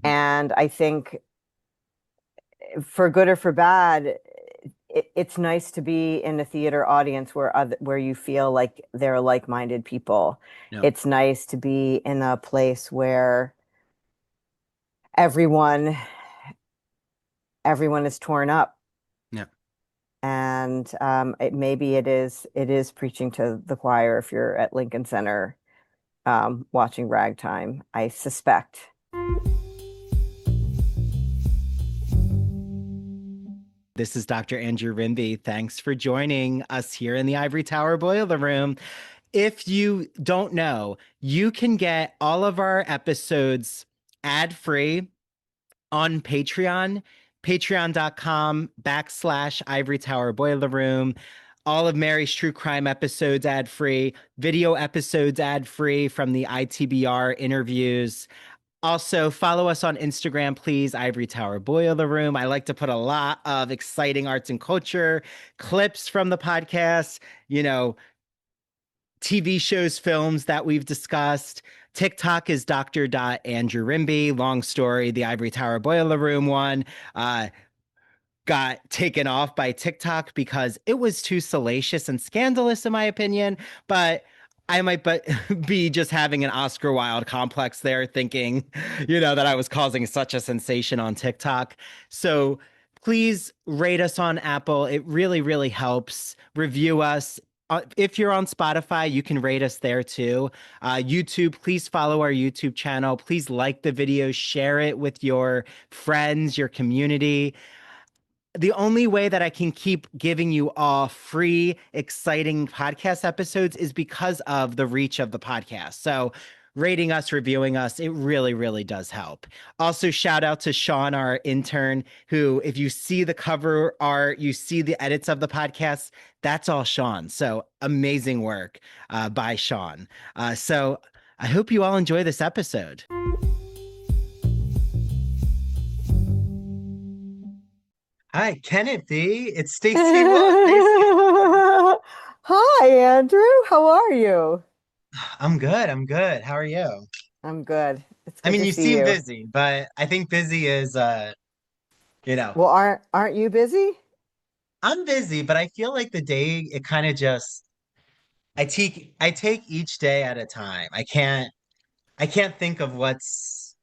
And I think for good or for bad, it's nice to be in a theater audience where you feel like they're like-minded people. Yeah. It's nice to be in a place where everyone everyone is torn up. Yeah. And maybe it is preaching to the choir if you're at Lincoln Center watching Ragtime, I suspect. This is Dr. Andrew Rimby. Thanks for joining us here in the Ivory Tower Boiler Room. If you don't know, you can get all of our episodes ad-free on Patreon, patreon.com/Ivory Tower Boiler Room. All of Mary's true crime episodes ad-free, video episodes ad-free from the ITBR interviews. Also, follow us on Instagram, please. Ivory Tower Boiler Room. I like to put a lot of exciting arts and culture clips from the podcast, you know, TV shows, films that we've discussed. TikTok is Dr. Andrew Rimby. Long story, the Ivory Tower Boiler Room one got taken off by TikTok because it was too salacious and scandalous, in my opinion. But I might be just having an Oscar Wilde complex there, thinking, that I was causing such a sensation on TikTok. So please rate us on Apple. It really, really helps. Review us. If you're on Spotify, you can rate us there too. YouTube, please follow our YouTube channel. Please like the video, share it with your friends, your community. The only way that I can keep giving you all free, exciting podcast episodes is because of the reach of the podcast. So rating us, reviewing us, it really, really does help. Also, shout out to Sean, our intern, who, if you see the cover art, you see the edits of the podcast, that's all Sean. So amazing work by Sean. So I hope you all enjoy this episode. Hi, can it be? It's Stacy Wolf. Stacy. Hi, Andrew. How are you? I'm good. I'm good. How are you? I'm good. It's I good mean, to you see seem you. busy, but I think busy is you know, Well, aren't you busy? I'm busy, but I feel like the day it kind of just I take each day at a time. I can't think of what's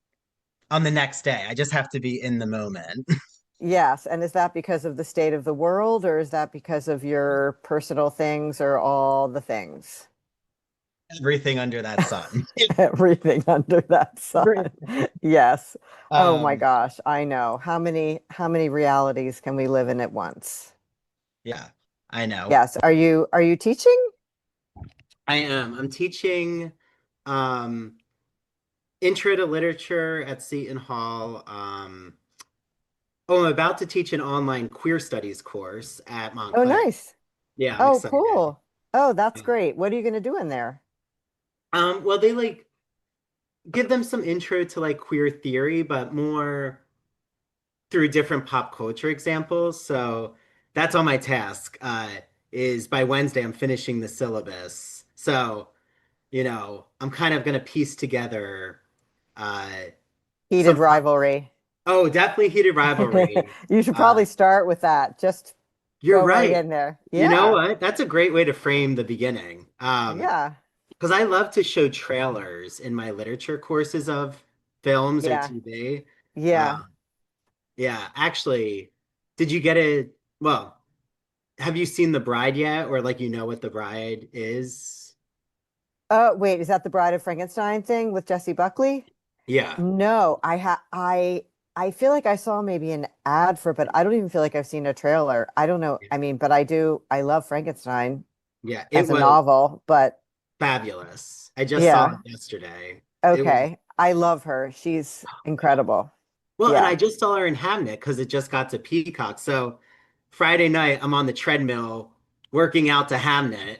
on the next day. I just have to be in the moment. Yes. And is that because of the state of the world, or is that because of your personal things, or all the things? Everything under that sun. Everything under that sun. Yes. Oh my Um, gosh, I know. How many realities can we live in at once? yeah, I know. Yes. Are you teaching? I am. I'm teaching um intro to literature at Seton Hall. I'm about to teach an online queer studies course at Oh, Montclair. nice. Yeah, I'm Oh, excited. cool. Oh, that's great. What are you going to do in there? Well, they like give them some intro to like queer theory, but more through different pop culture examples. So that's on my task. Is by Wednesday I'm finishing the syllabus. So, I'm kind of gonna piece together uh Heated some rivalry. oh, definitely heated rivalry. You should Uh probably start with that. Just you're go right right. in there. You know Yeah. what? That's a great way to frame the beginning. Yeah. Because I love to show trailers in my literature courses of films or Yeah. TV. Yeah. Um, yeah, actually, did you get it? Well, have you seen The Bride yet, or like what The Bride is? Wait, is that the Bride of Frankenstein thing with Jesse Buckley? Yeah. No, I feel like I saw maybe an ad for it, but I don't even feel like I've seen a trailer. I don't know. I mean, but I love Frankenstein Yeah, it as a was novel, but fabulous. I just saw yeah. it yesterday. It was Okay. I love her. She's incredible. well, and I Yeah. just saw her in Hamnet because it just got to Peacock. So Friday night, I'm on the treadmill working out to Hamnet.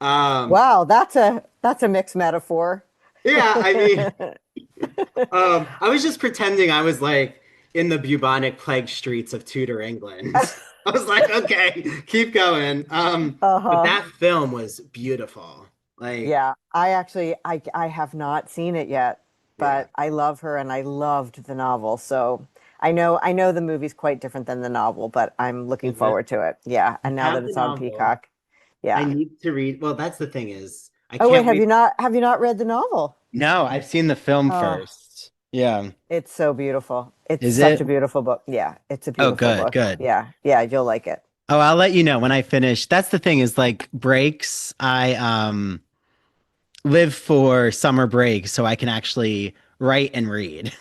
Um, Wow, that's a mixed metaphor. yeah, I mean, I was just pretending I was like in the bubonic plague streets of Tudor England. I was like, okay, keep going. But Uh-huh. that film was beautiful. Like, Yeah. I actually I have not seen it yet. Yeah. but I love her and I loved the novel. So I know the movie's quite different than the novel, but I'm looking Is it? forward to it. Yeah. I And now that have the it's on novel. Peacock. I Yeah. need to read. Well, that's the thing is, I Oh wait, can't wait. have you not read the novel? No, I've seen the film Oh, first. Yeah. it's so beautiful. It's Is such it? a beautiful book. Yeah, it's a Oh, beautiful good, book. good. Yeah. Yeah, you'll like it. Oh, I'll let you know when I finish. That's the thing is like breaks. I live for summer break so I can actually write and read.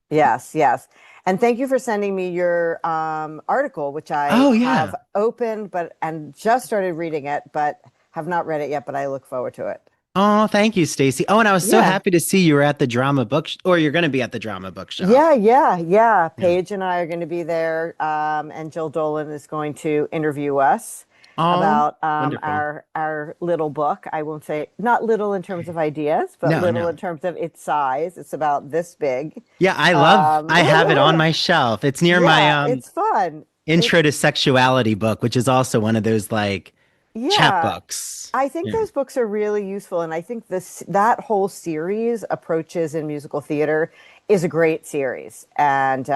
Yes, yes. And thank you for sending me your article, which I Oh, have yeah. opened but and just started reading it, but have not read it yet, but I look forward to it. Oh, thank you, Stacy. Oh, and I was so Yeah. happy to see you were at the drama book or you're going to be at the drama bookshop. Yeah. Yeah. Paige and I are going to be there, and Jill Dolan is going to interview us Oh, about wonderful. our little book. I won't say not little in terms of ideas, but No, little in no. terms of its size. It's about this big. Yeah, Um, I have it on my shelf. It's near my yeah, it's fun. Intro It's to Sexuality book, which is also one of those like Yeah, chapbooks. I think Yeah. those books are really useful, and I think this that whole series, Approaches in Musical Theater, is a great series. And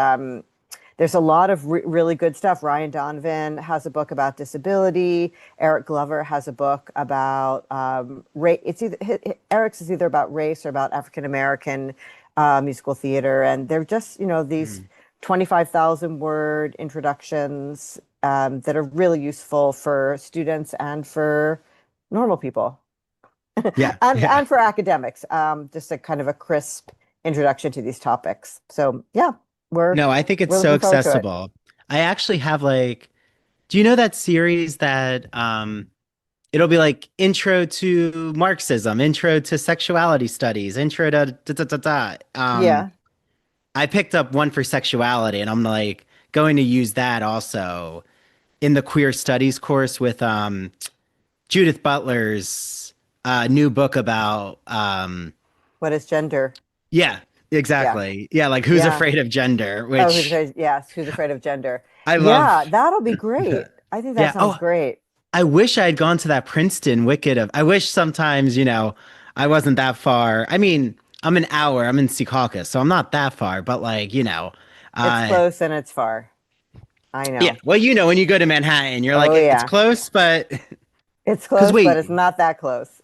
there's a lot of really good stuff. Ryan Donovan has a book about disability. Eric Glover has a book about race. It's either Eric's is either about race or about African American musical theater, and they're just these Mm. 25,000 word introductions that are really useful for students and for normal people Yeah, yeah. and for academics. Just a kind of a crisp introduction to these topics. So yeah, we're No, I think it's we're so looking forward to it. accessible. I actually have like, do you know that series that it'll be like intro to Marxism, intro to sexuality studies, intro to da da da da. Yeah. I picked up one for sexuality and I'm like going to use that also in the queer studies course with Judith Butler's new book about What is gender? yeah, Yeah. exactly. Yeah, like who's Yeah. afraid of gender, Oh, who's which afraid? Yes, who's afraid of gender? I Yeah, love. that'll be great. I think that Yeah. sounds Oh, great. I wish I had gone to that Princeton Wicked of I wish sometimes, I wasn't that far. I mean, I'm an hour, I'm in Secaucus, so I'm not that far, but like, It's uh close and it's far. I yeah, know. well, when you go to Manhattan, you're like Oh it's yeah. close, but It's because close, but it's wait, not that close.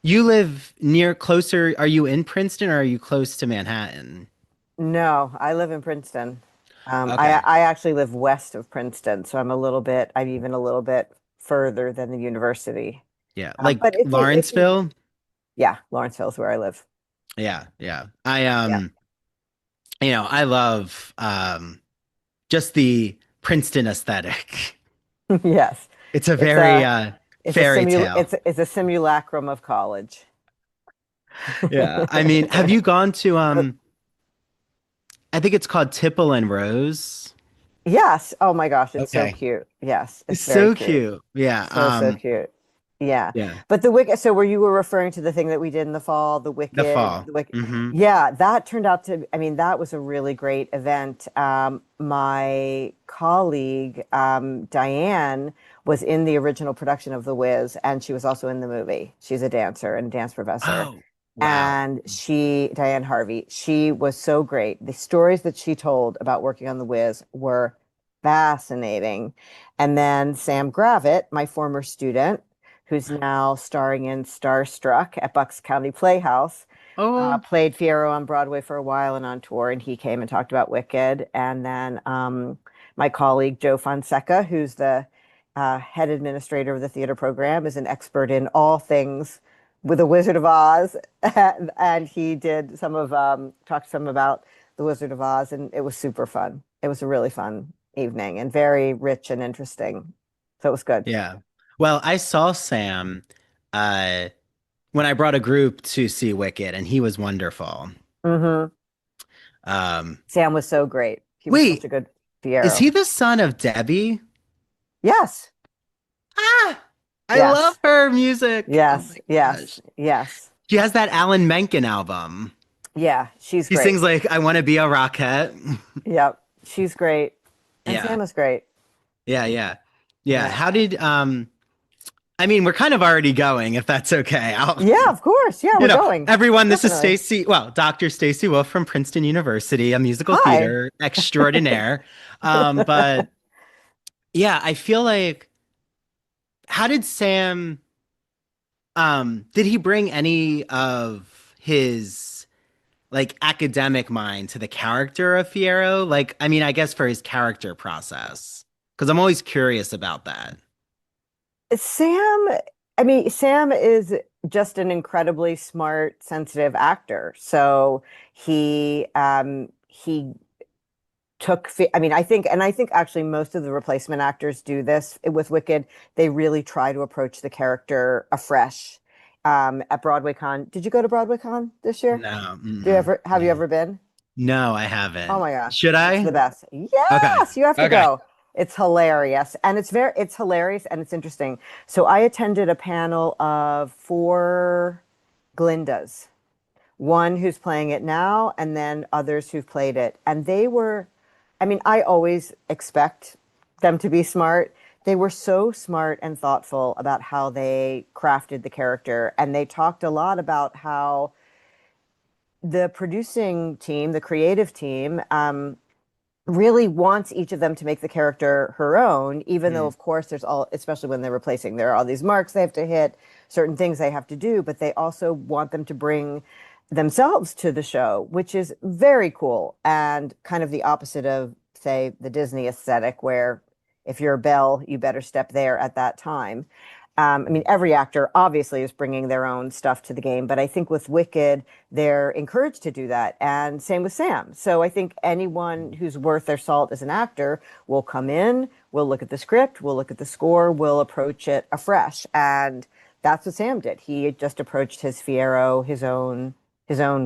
you live near closer, are you in Princeton or are you close to Manhattan? No, I live in Princeton. Okay. I actually live west of Princeton, so I'm even a little bit further than the university. Yeah, But like it's easy. Lawrenceville? Yeah, Lawrenceville is where I live. Yeah, yeah. I Yeah. I love just the Princeton aesthetic. Yes. It's a It's very a fairy tale. it's a simulacrum of college. Yeah. I mean, have you gone to I think it's called Tipple and Rose. Yes. Oh my gosh, it's so Okay. cute. Yes, It's it's very so cute. cute. Yeah. So cute. Yeah. Yeah. But the Wicked, so were you were referring to the thing that we did in the fall, The fall. The Wicked. Hmm. Yeah, that turned out to, I mean, that was a really great event. My colleague, Diane, was in the original production of The Wiz, and she was also in the movie. She's a dancer and dance professor. Oh, wow. And Diane Harvey, she was so great. The stories that she told about working on The Wiz were fascinating. And then Sam Gravitt, my former student, who's now starring in Starstruck at Bucks County Playhouse, Oh, played Fiyero on Broadway for a while and on tour, and he came and talked about Wicked. And then my colleague Joe Fonseca, who's the head administrator of the theater program, is an expert in all things with the Wizard of Oz, and he did talked some about the Wizard of Oz, and it was super fun. It was a really fun evening and very rich and interesting. So it was good. yeah. Well, I saw Sam uh when I brought a group to see Wicked and he was wonderful. Hmm. Um, Sam was so great. He was such wait, a good is he Fiyero. the son of Debbie? Yes, Ah, I love yes, her music. Oh yes, my yes, gosh. yes. She has that Alan Menken album. Yeah, she's He great. sings like I want to be a rockette. Yep, she's great. And Yeah. Sam is great. Yeah, yeah. Yeah. Yeah. How did I mean, we're kind of already going, if that's okay. Yeah, of course. Yeah, we're going. Everyone, this is Definitely. Dr. Stacy Wolf from Princeton University, a musical Hi. theater extraordinaire. But yeah, I feel like, how did Sam, did he bring any of his like academic mind to the character of Fiero? Like, I mean, I guess for his character process, because I'm always curious about that. Sam, I mean, Sam is just an incredibly smart, sensitive actor. So he took, I mean, I think actually most of the replacement actors do this with Wicked. They really try to approach the character afresh. At Broadway Con, did you go to Broadway Con this year? No, Have you ever been? no, I Oh haven't. my gosh, Should it's the I? best. Okay. Yes, you have to Okay. go. It's hilarious. And it's hilarious and it's interesting. So I attended a panel of four Glindas, one who's playing it now, and then others who've played it. And they were, I mean, I always expect them to be smart. They were so smart and thoughtful about how they crafted the character. And they talked a lot about how the producing team, the creative team, really wants each of them to make the character her own, even though, Mm, of course, there's all, especially when they're replacing, there are all these marks they have to hit, certain things they have to do, but they also want them to bring themselves to the show, which is very cool and kind of the opposite of, say, the Disney aesthetic, where if you're a Belle, you better step there at that time. I mean, every actor obviously is bringing their own stuff to the game, but I think with Wicked, they're encouraged to do that. And same with Sam. So I think anyone who's worth their salt as an actor will come in, will look at the script, will look at the score, will approach it afresh. And that's what Sam did. He just approached his Fiero his own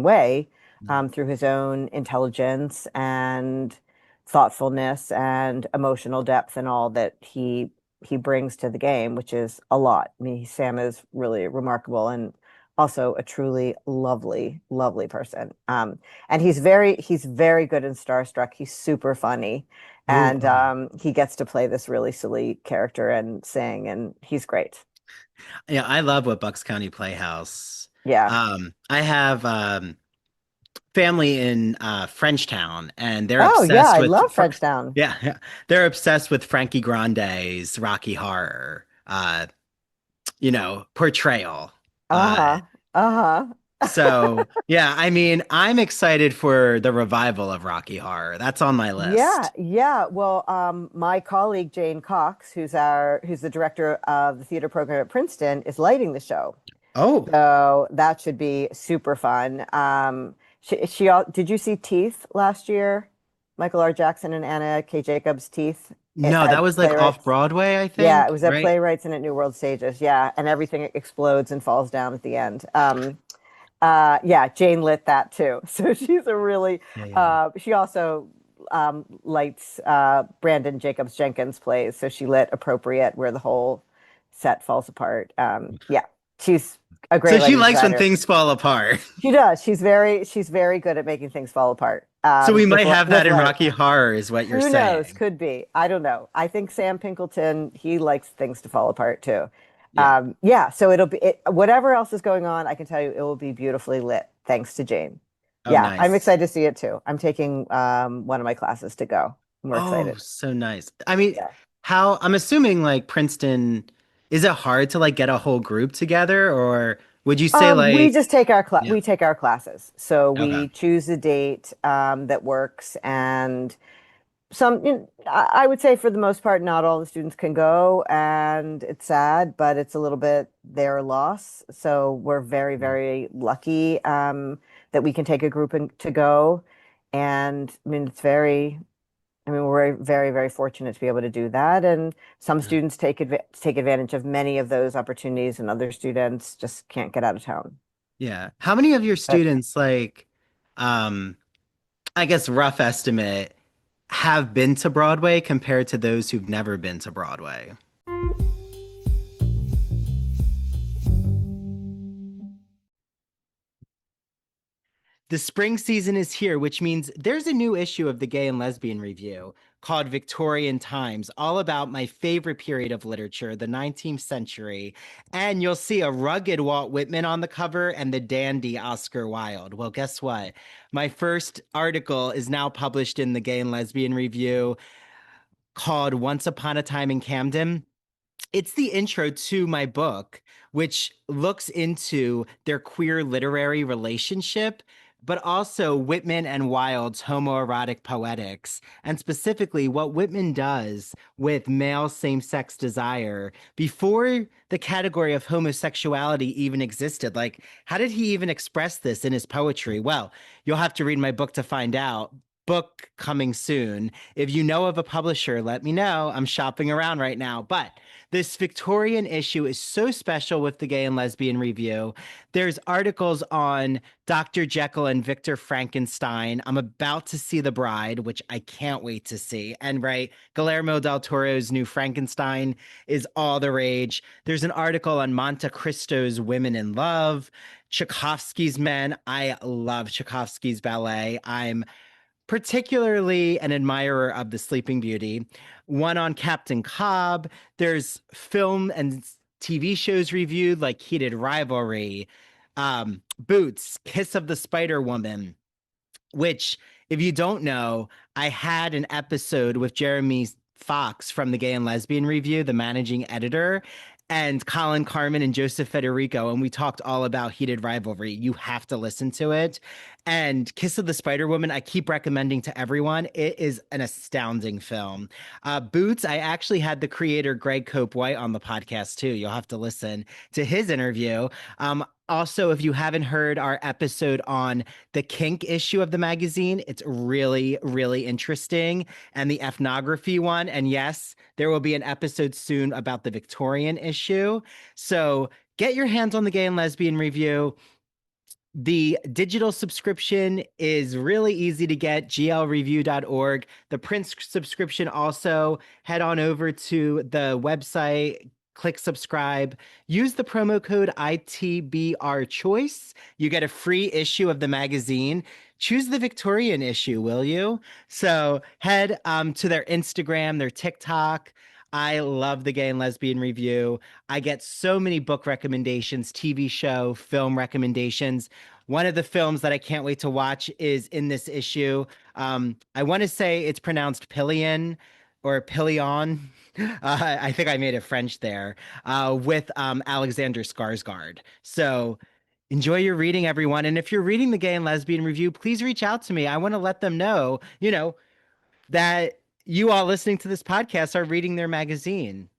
way, mm, through his own intelligence and thoughtfulness and emotional depth and all that he brings to the game, which is a lot. I mean, Sam is really remarkable and also a truly lovely, lovely person. And he's very good in Starstruck. He's super funny, ooh, and oh. he gets to play this really silly character and sing, and he's great. Yeah, I love what Bucks County Playhouse. Yeah. I have family in Frenchtown, and they're Oh yeah, obsessed I with love Frenchtown. yeah, yeah, they're obsessed with Frankie Grande's Rocky Horror, portrayal. Uh, Uh-huh. so Uh-huh. yeah, I mean, I'm excited for the revival of Rocky Horror. That's on my Yeah, list. yeah. Well, my colleague Jane Cox, who's the director of the theater program at Princeton, is lighting the show. Oh, So that should be super fun. Did you see Teeth last year? Michael R. Jackson and Anna K. Jacobs' Teeth no, that at was like off Playwrights. Broadway, I Yeah, it think, was at right? Playwrights and at New World Stages. Yeah, and everything explodes and falls down at the end. Yeah, Jane lit that too. So she's a really, Yeah, yeah. she also lights Brandon Jacobs Jenkins plays. So she lit Appropriate, where the whole set falls apart. Yeah, she's a So great she lighting likes when designer. things fall apart. She does. She's very good at making things fall apart So we might have with that in light. Rocky Horror, is what you're Who knows? saying. Could be. I don't know. I think Sam Pinkleton, he likes things to fall apart too. Yeah. Yeah, so whatever else is going on, I can tell you it will be beautifully lit thanks to Jane. Oh, Yeah, I'm nice. excited to see it too. I'm taking one of my classes to go. We're Oh, excited. so nice. I mean, Yeah. how I'm assuming like Princeton, is it hard to like get a whole group together, or would you say We like, just take yeah, we take our classes. So okay. we choose a date that works, and I would say for the most part, not all the students can go, and it's sad, but it's a little bit their loss. So we're very, Mm, very lucky that we can take a group to go. And I mean, we're very, very fortunate to be able to do that. And some yeah. students take advantage of many of those opportunities, and other students just can't get out of town. Yeah. How many of your But students like, um, I guess rough estimate, have been to Broadway compared to those who've never been to Broadway? The spring season is here, which means there's a new issue of the Gay and Lesbian Review called Victorian Times, all about my favorite period of literature, the 19th century. And you'll see a rugged Walt Whitman on the cover and the dandy Oscar Wilde. Well, guess what? My first article is now published in the Gay and Lesbian Review called Once Upon a Time in Camden. It's the intro to my book, which looks into their queer literary relationship, but also Whitman and Wilde's homoerotic poetics, and specifically what Whitman does with male same sex desire before the category of homosexuality even existed. Like, how did he even express this in his poetry? Well, you'll have to read my book to find out. Book coming soon. If you know of a publisher, let me know. I'm shopping around right now. But this Victorian issue is so special with the Gay and Lesbian Review. There's articles on Dr. Jekyll and Victor Frankenstein. I'm about to see The Bride, which I can't wait to see. And right, Guillermo del Toro's new Frankenstein is all the rage. There's an article on Monte Cristo's Women in Love, Tchaikovsky's Men. I love Tchaikovsky's ballet. I'm particularly an admirer of the Sleeping Beauty. One on Captain Cobb. There's film and TV shows reviewed like Heated Rivalry, Boots, Kiss of the Spider Woman, which, if you don't know, I had an episode with Jeremy Fox from the Gay and Lesbian Review, the managing editor, and Colin Carmen and Joseph Federico, and we talked all about Heated Rivalry. You have to listen to it. And Kiss of the Spider Woman, I keep recommending to everyone. It is an astounding film. Boots, I actually had the creator Greg Cope White on the podcast too. You'll have to listen to his interview. Also, if you haven't heard our episode on the kink issue of the magazine, it's really, really interesting. And the ethnography one. And yes, there will be an episode soon about the Victorian issue. So get your hands on the Gay and Lesbian Review. The digital subscription is really easy to get, glreview.org. The print subscription also, head on over to the website, click subscribe, use the promo code ITBR choice. You get a free issue of the magazine. Choose the Victorian issue, will you? So head to their Instagram, their TikTok. I love the Gay and Lesbian Review. I get so many book recommendations, TV show, film recommendations. One of the films that I can't wait to watch is in this issue. I want to say it's pronounced Pillion or Pillion. I think I made it French there, with Alexander Skarsgård. So enjoy your reading, everyone. And if you're reading the Gay and Lesbian Review, please reach out to me. I want to let them know, that you all listening to this podcast are reading their magazine.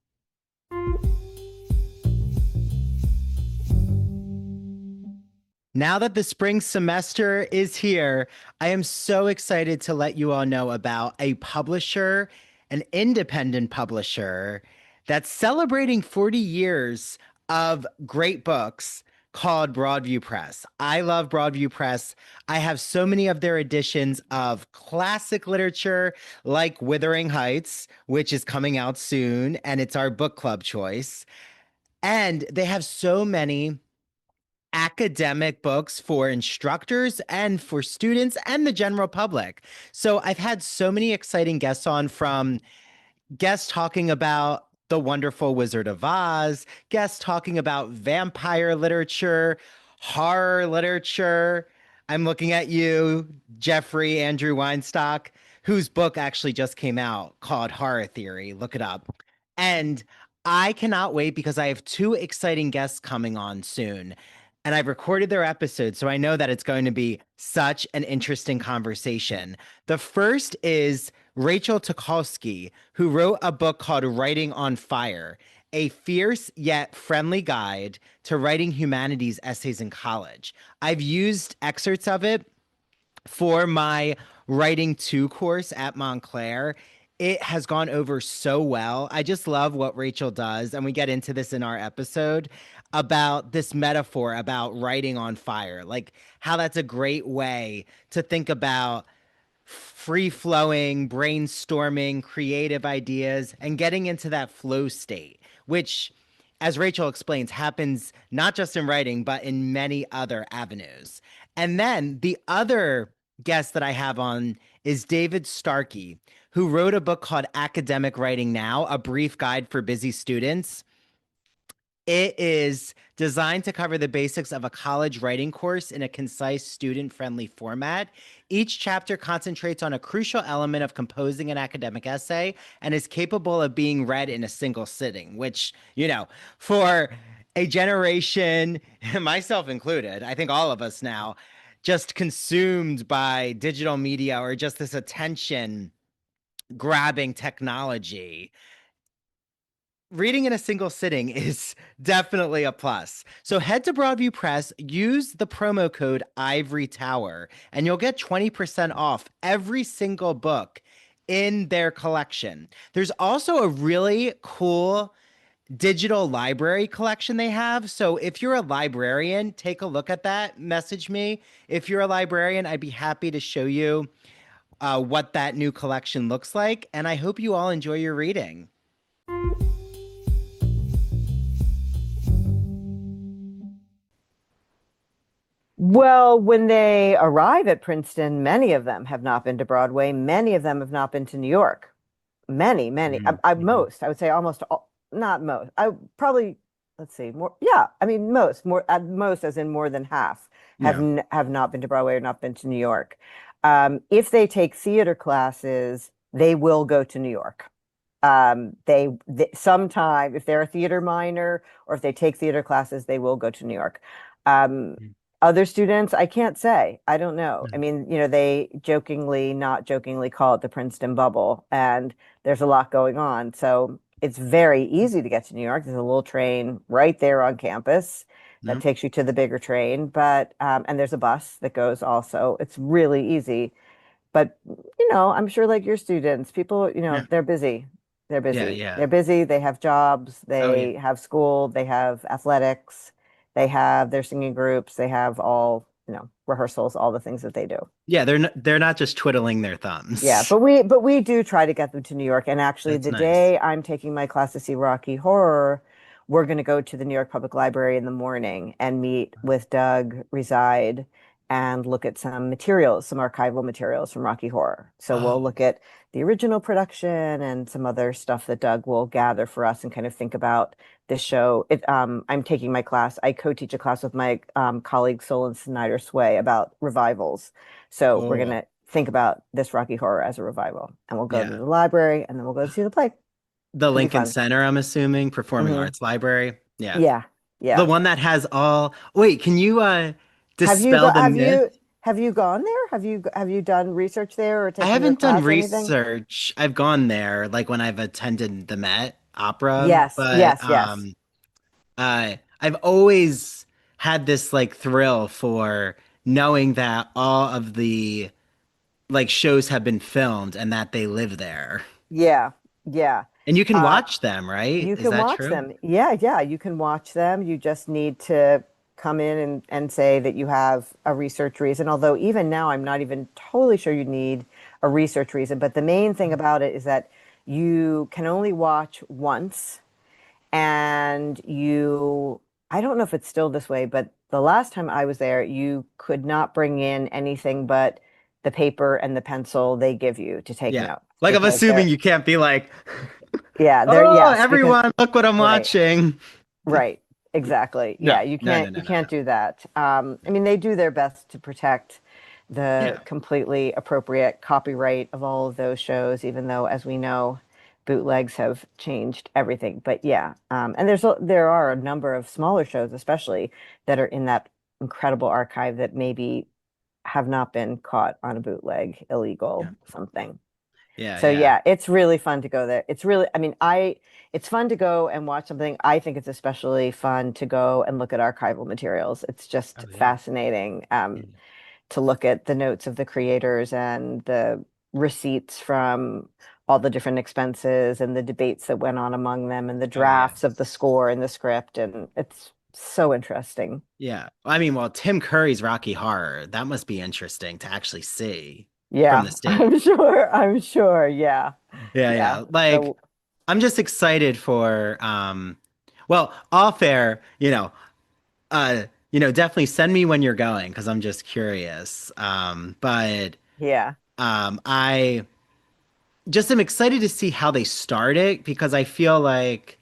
Now that the spring semester is here, I am so excited to let you all know about a publisher, an independent publisher that's celebrating 40 years of great books called Broadview Press. I love Broadview Press. I have so many of their editions of classic literature like Wuthering Heights, which is coming out soon, and it's our book club choice. And they have so many academic books for instructors and for students and the general public. So I've had so many exciting guests on, from guests talking about The Wonderful Wizard of Oz, guests talking about vampire literature, horror literature. I'm looking at you, Jeffrey Andrew Weinstock, whose book actually just came out called Horror Theory. Look it up. And I cannot wait because I have two exciting guests coming on soon. And I've recorded their episode, so I know that it's going to be such an interesting conversation. The first is Rachel Tucholsky, who wrote a book called Writing on Fire, a fierce yet friendly guide to writing humanities essays in college. I've used excerpts of it for my Writing 2 course at Montclair. It has gone over so well. I just love what Rachel does, and we get into this in our episode about this metaphor about writing on fire, like how that's a great way to think about free-flowing, brainstorming, creative ideas, and getting into that flow state, which, as Rachel explains, happens not just in writing, but in many other avenues. And then the other guest that I have on is David Starkey, who wrote a book called Academic Writing Now, A Brief Guide for Busy Students. It is designed to cover the basics of a college writing course in a concise, student-friendly format. Each chapter concentrates on a crucial element of composing an academic essay and is capable of being read in a single sitting, which, for a generation, myself included, I think all of us now, just consumed by digital media or just this attention grabbing technology, reading in a single sitting is definitely a plus. So head to Broadview Press, use the promo code Ivory Tower, and you'll get 20% off every single book in their collection. There's also a really cool digital library collection they have. So if you're a librarian, take a look at that. Message me. If you're a librarian, I'd be happy to show you what that new collection looks like. And I hope you all enjoy your reading. Well, when they arrive at Princeton, many of them have not been to Broadway. Many of them have not been to New York. Many. Mhm. I would say almost all, not most. I probably, let's see, more. Yeah, I mean, more, at most, as in more than half Yeah. have not been to Broadway or not been to New York. If they take theater classes, they will go to New York. They sometime, if they're a theater minor or if they take theater classes, they will go to New York. Um, Other students, I can't say. I don't know. I Mhm. mean, they jokingly, not jokingly call it the Princeton bubble, and there's a lot going on. So it's very easy to get to New York. There's a little train right there on campus that Yep. takes you to the bigger train, but and there's a bus that goes also. It's really easy. But, I'm sure like your students, people, Yeah. they're busy. They're Yeah. busy. Yeah. They're busy. They have jobs. Oh, yeah. They have school. They have athletics. They have their singing groups. They have all, rehearsals, all the things that they do. Yeah. They're not just twiddling their Yeah, thumbs. but we do try to get them to New York. And actually, That's the nice. day I'm taking my class to see Rocky Horror, we're going to go to the New York Public Library in the morning and meet with Doug Reside and look at some materials, some archival materials from Rocky Horror. So Oh, we'll look at the original production and some other stuff that Doug will gather for us and kind of think about this show. I'm taking my class. I co-teach a class with my colleague Solon Snyder Sway about revivals. So we're cool. gonna think about this Rocky Horror as a revival, and we'll go to Yeah. the library, and then we'll go see the play. The Should be Lincoln fun. Center, I'm assuming, Performing Hmm. Arts Library. Yeah. Yeah, The yeah. one that has all. Wait, can you Have you dispel got? the myth? Have you gone there? Have you done research there or I taken your haven't done class or anything? research. I've gone there like when I've attended the Met Opera, Yes, but yes, yes. I've always had this like thrill for knowing that all of the like shows have been filmed and that they live there. Yeah, yeah. And you can Uh, watch them, right? You Is can that watch true? them. Yeah, yeah, you can watch them. You just need to come in and say that you have a research reason. Although even now, I'm not even totally sure you need a research reason. But the main thing about it is that you can only watch once, and I don't know if it's still this way, but the last time I was there, you could not bring in anything but the paper and the pencil they give you to take Yeah. notes Like I'm because assuming you can't be like, yeah, oh, yes, because, everyone, look what I'm right. watching. Right. Exactly. No, Yeah, no, no, you no, no, no. can't do that. I mean, they do their best to protect the Yeah. completely appropriate copyright of all of those shows, even though, as we know, bootlegs have changed everything. But yeah, and there are a number of smaller shows, especially that are in that incredible archive that maybe have not been caught on a bootleg, Yeah. illegal something. Yeah. So Yeah. yeah, it's really fun to go there. I mean, it's fun to go and watch something. I think it's especially fun to go and look at archival materials. It's just Oh, yeah. fascinating, Yeah. to look at the notes of the creators and the receipts from all the different expenses and the debates that went on among them and the Oh, yeah. drafts of the score and the script. And it's so interesting. Yeah. I mean, well, Tim Curry's Rocky Horror, that must be interesting to actually see from Yeah, the I'm stage. sure. I'm sure. Yeah. Yeah, Yeah. yeah. Like So I'm just excited for well, all fair, uh definitely send me when you're going because I'm just curious. But Yeah. I just am excited to see how they start it because I feel like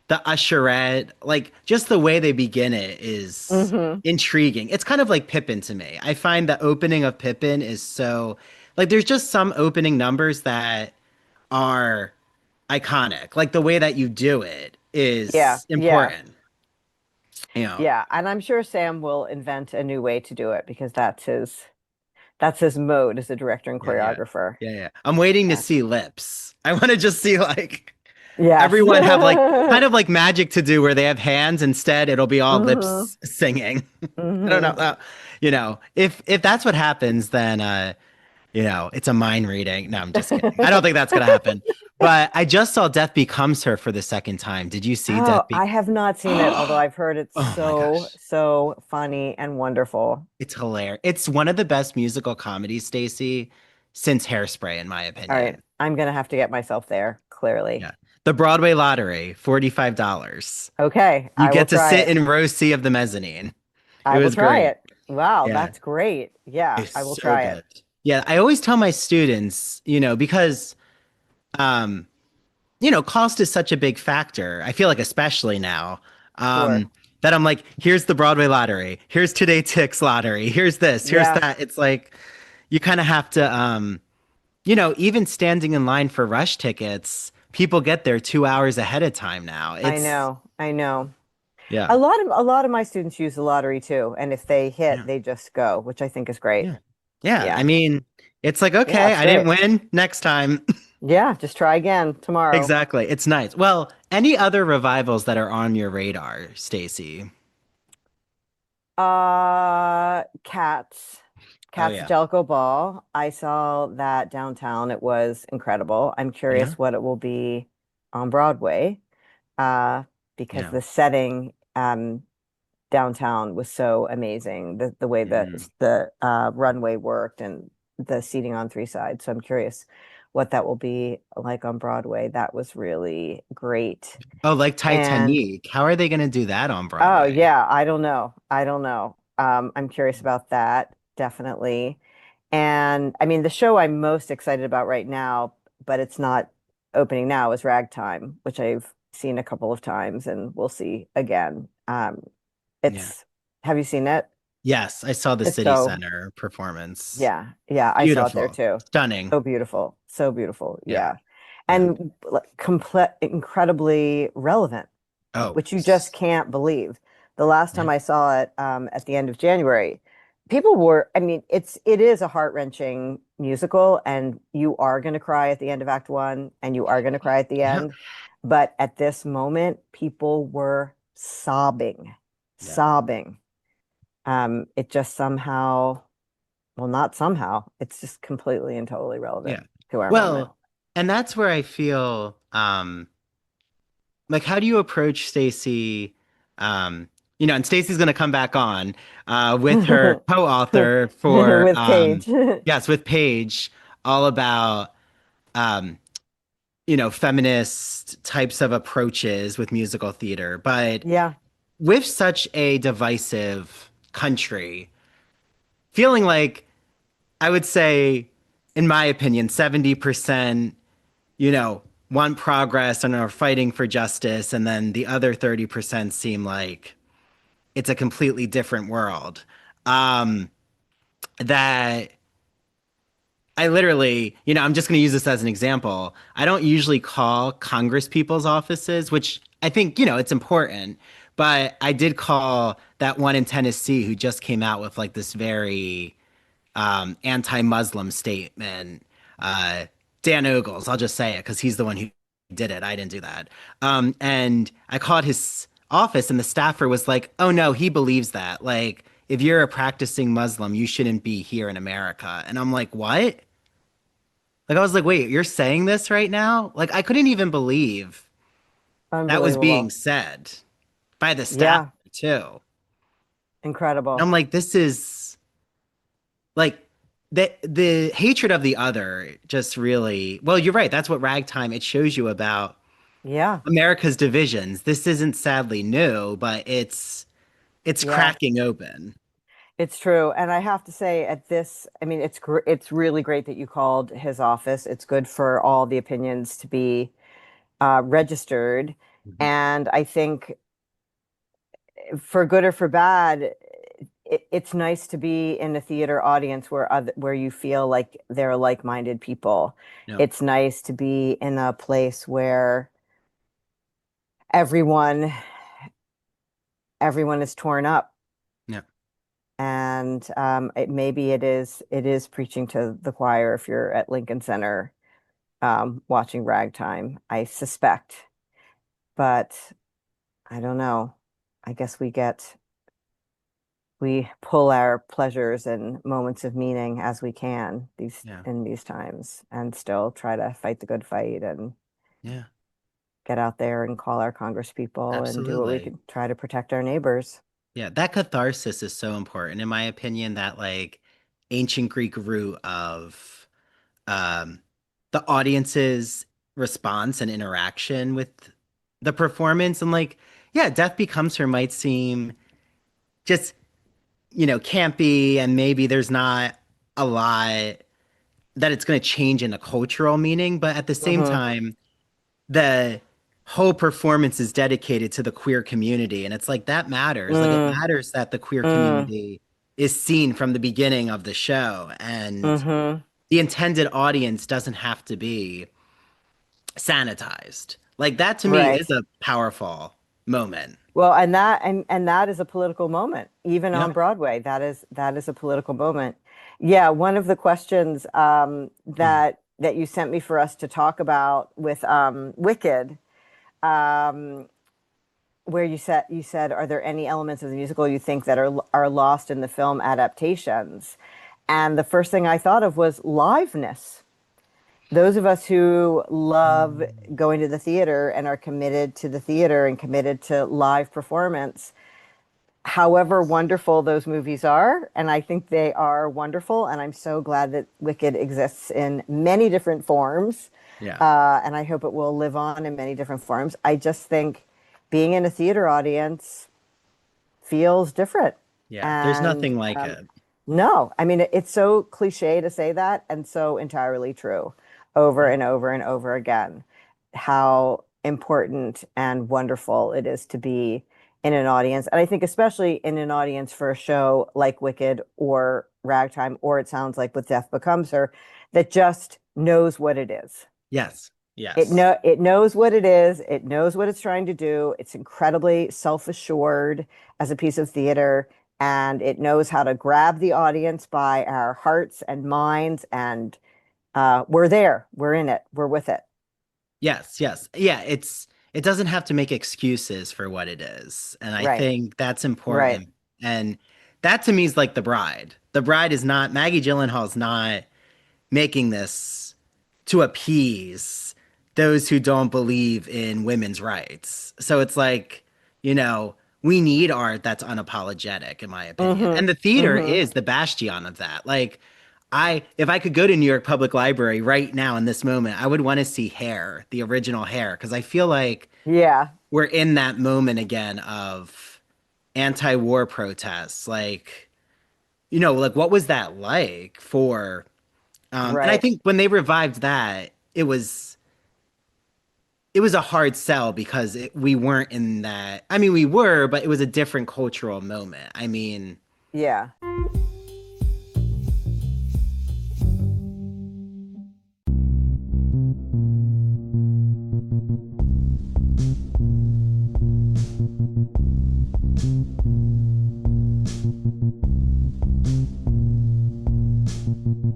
the usherette, like just the way they begin it is Hmm. intriguing. It's kind of like Pippin to me. I find the opening of Pippin is so like there's just some opening numbers that are iconic. Like the way that you do it Yeah. is Yeah. important. You know. Yeah. And I'm sure Sam will invent a new way to do it because that's his mode as a director and Yeah, yeah. choreographer. Yeah, yeah. I'm waiting to Yeah. see lips. I want to just see like Yes. everyone have like kind of like magic to do where they have hands instead it'll be all Hmm. lips singing. I don't know. Hmm. If that's what happens then it's a mind reading. No, I'm just kidding. I don't think that's going to happen. But I just saw Death Becomes Her for the second time. Did you see Oh, Death Be I have not seen it, although I've heard it's Oh my so, gosh. so funny and wonderful. It's hilarious. It's one of the best musical comedies, Stacy, since Hairspray, in my All right. opinion. I'm gonna have to get myself there, clearly. Yeah. The Broadway lottery, $45. Okay, You I will get to try sit it. in row C of the mezzanine. It I will was try great. it. Wow, Yeah. that's great. Yeah, It's I will so try it. good. Yeah, I always tell my students, because um, cost is such a big factor. I feel like especially now. Sure. That I'm like, here's the Broadway lottery, here's Today Tix lottery, here's this, here's Yeah, that. It's like you kind of have to even standing in line for rush tickets, people get there 2 hours ahead of time now. I It's know. I know. yeah. A lot of my students use the lottery too, and if they hit, Yeah. they just go, which I think is great. Yeah. Yeah. I Yeah. mean, it's like, Yeah, okay, it's I didn't great. win next time. Yeah, just try again tomorrow. Exactly. It's nice. Well, any other revivals that are on your radar, Stacy? Cats. Oh Cats yeah. Jellicoe Ball. I saw that downtown. It was incredible. I'm Yeah. curious what it will be on Broadway, uh, because Yeah. the setting downtown was so amazing. The way that Mhm. the runway worked and the seating on three sides. So I'm curious what that will be like on Broadway. That was really great. Oh, like And Titanic. How are they going to do that on oh Broadway? yeah, I don't know. I don't know. I'm curious about that, definitely. And I mean, the show I'm most excited about right now, but it's not opening now, is Ragtime, which I've seen a couple of times and we'll see again. Yeah. It's, have you seen it? Yes, I saw the It's City so, Center performance. yeah, yeah, I saw it there Beautiful. too. Stunning. So beautiful, Yeah. yeah. Yeah. And complete, incredibly relevant, Oh. which you just can't believe. The last Yeah. time I saw it, at the end of January, people were, I mean, it is a heart-wrenching musical, and you are going to cry at the end of Act One, and you are going to cry at the Yeah. end. But at this moment, people were sobbing, Yeah. sobbing. It just somehow, well, not somehow, it's just completely and totally relevant Yeah. to our moment. Well, and that's where I feel like how do you approach Stacy and Stacy's going to come back on with her co-author for With Paige. yes, with Paige all about um feminist types of approaches with musical theater, but Yeah. with such a divisive country, feeling like I would say, in my opinion, 70%, want progress and are fighting for justice, and then the other 30% seem like it's a completely different world. Um, that I literally, I'm just going to use this as an example. I don't usually call Congress people's offices, which I think, it's important. But I did call that one in Tennessee who just came out with like this very anti-Muslim statement. Uh, Dan Ogles, I'll just say it because he's the one who did it. I didn't do that. And I called his office, and the staffer was like, "Oh no, he believes that. Like, if you're a practicing Muslim, you shouldn't be here in America." And I'm like, "What?" Like, I was like, "Wait, you're saying this right now?" Like, I couldn't even believe that was being Unbelievable. said by the staffer Yeah. too. And Incredible. I'm like, this is like the hatred of the other just really well, you're right. That's what ragtime it shows you about Yeah. America's divisions. This isn't sadly new, but it's it's Yeah, cracking open. it's true. And I have to say at this, I mean, it's really great that you called his office. It's good for all the opinions to be registered. Mhm. And I think for good or for bad, it's nice to be in a theater audience where you feel like they're like-minded people. Yeah, It's nice to be in a place where everyone everyone is torn up, yeah, and maybe it is preaching to the choir if you're at Lincoln Center watching Ragtime, I suspect, but I don't know. I guess we pull our pleasures and moments of meaning as we can yeah, in these times and still try to fight the good fight and yeah. get out there and call our Congress people and do what we Absolutely. can try to protect our neighbors. Yeah, that catharsis is so important, in my opinion, that like ancient Greek root of um the audience's response and interaction with the performance. And like, yeah, Death Becomes Her might seem just, campy, and maybe there's not a lot that it's going to change in a cultural meaning, but at the same Hmm. time, the whole performance is dedicated to the queer community. And it's like that matters. Like it Mm, matters that the queer mm, community is seen from the beginning of the show. And hmm. the intended audience doesn't have to be sanitized. Like that to me is Right. a powerful moment. Well, and that is a political moment, even Yeah. on Broadway. That is a political moment. Yeah, one of the questions that you sent me for us to talk about with Wicked, um, where you said, are there any elements of the musical you think that are lost in the film adaptations? And the first thing I thought of was liveness. Those of us who love Mm. going to the theater and are committed to the theater and committed to live performance, however wonderful those movies are, and I think they are wonderful, and I'm so glad that Wicked exists in many different forms, Yeah. and I hope it will live on in many different forms. I just think being in a theater audience feels different. Yeah. There's And nothing like it. no, I mean, it's so cliche to say that and so entirely true over Yeah. and over and over again. How important and wonderful it is to be in an audience. And I think, especially in an audience for a show like Wicked or Ragtime, or it sounds like with Death Becomes Her, that just knows what it is. Yes. Yes. It knows what it is. It knows what it's trying to do. It's incredibly self-assured as a piece of theater, and it knows how to grab the audience by our hearts and minds. And we're there. We're in it. We're with it. Yes, yes. Yeah, it doesn't have to make excuses for what it is. And I Right. think that's Right. important. And that to me is like the bride. The bride is not Maggie Gyllenhaal's not making this to appease those who don't believe in women's rights. So it's like, you know, we need art that's unapologetic, in my opinion. Mm-hmm. And the theater Mm-hmm. is the bastion of that. Like, if I could go to New York Public Library right now in this moment, I would want to see Hair, the original Hair, because I feel like Yeah. we're in that moment again of anti-war protests. Like, like what was that like for and I Right. think when they revived that, it was a hard sell because we weren't in that. I mean, we were, but it was a different cultural moment. I mean, Yeah.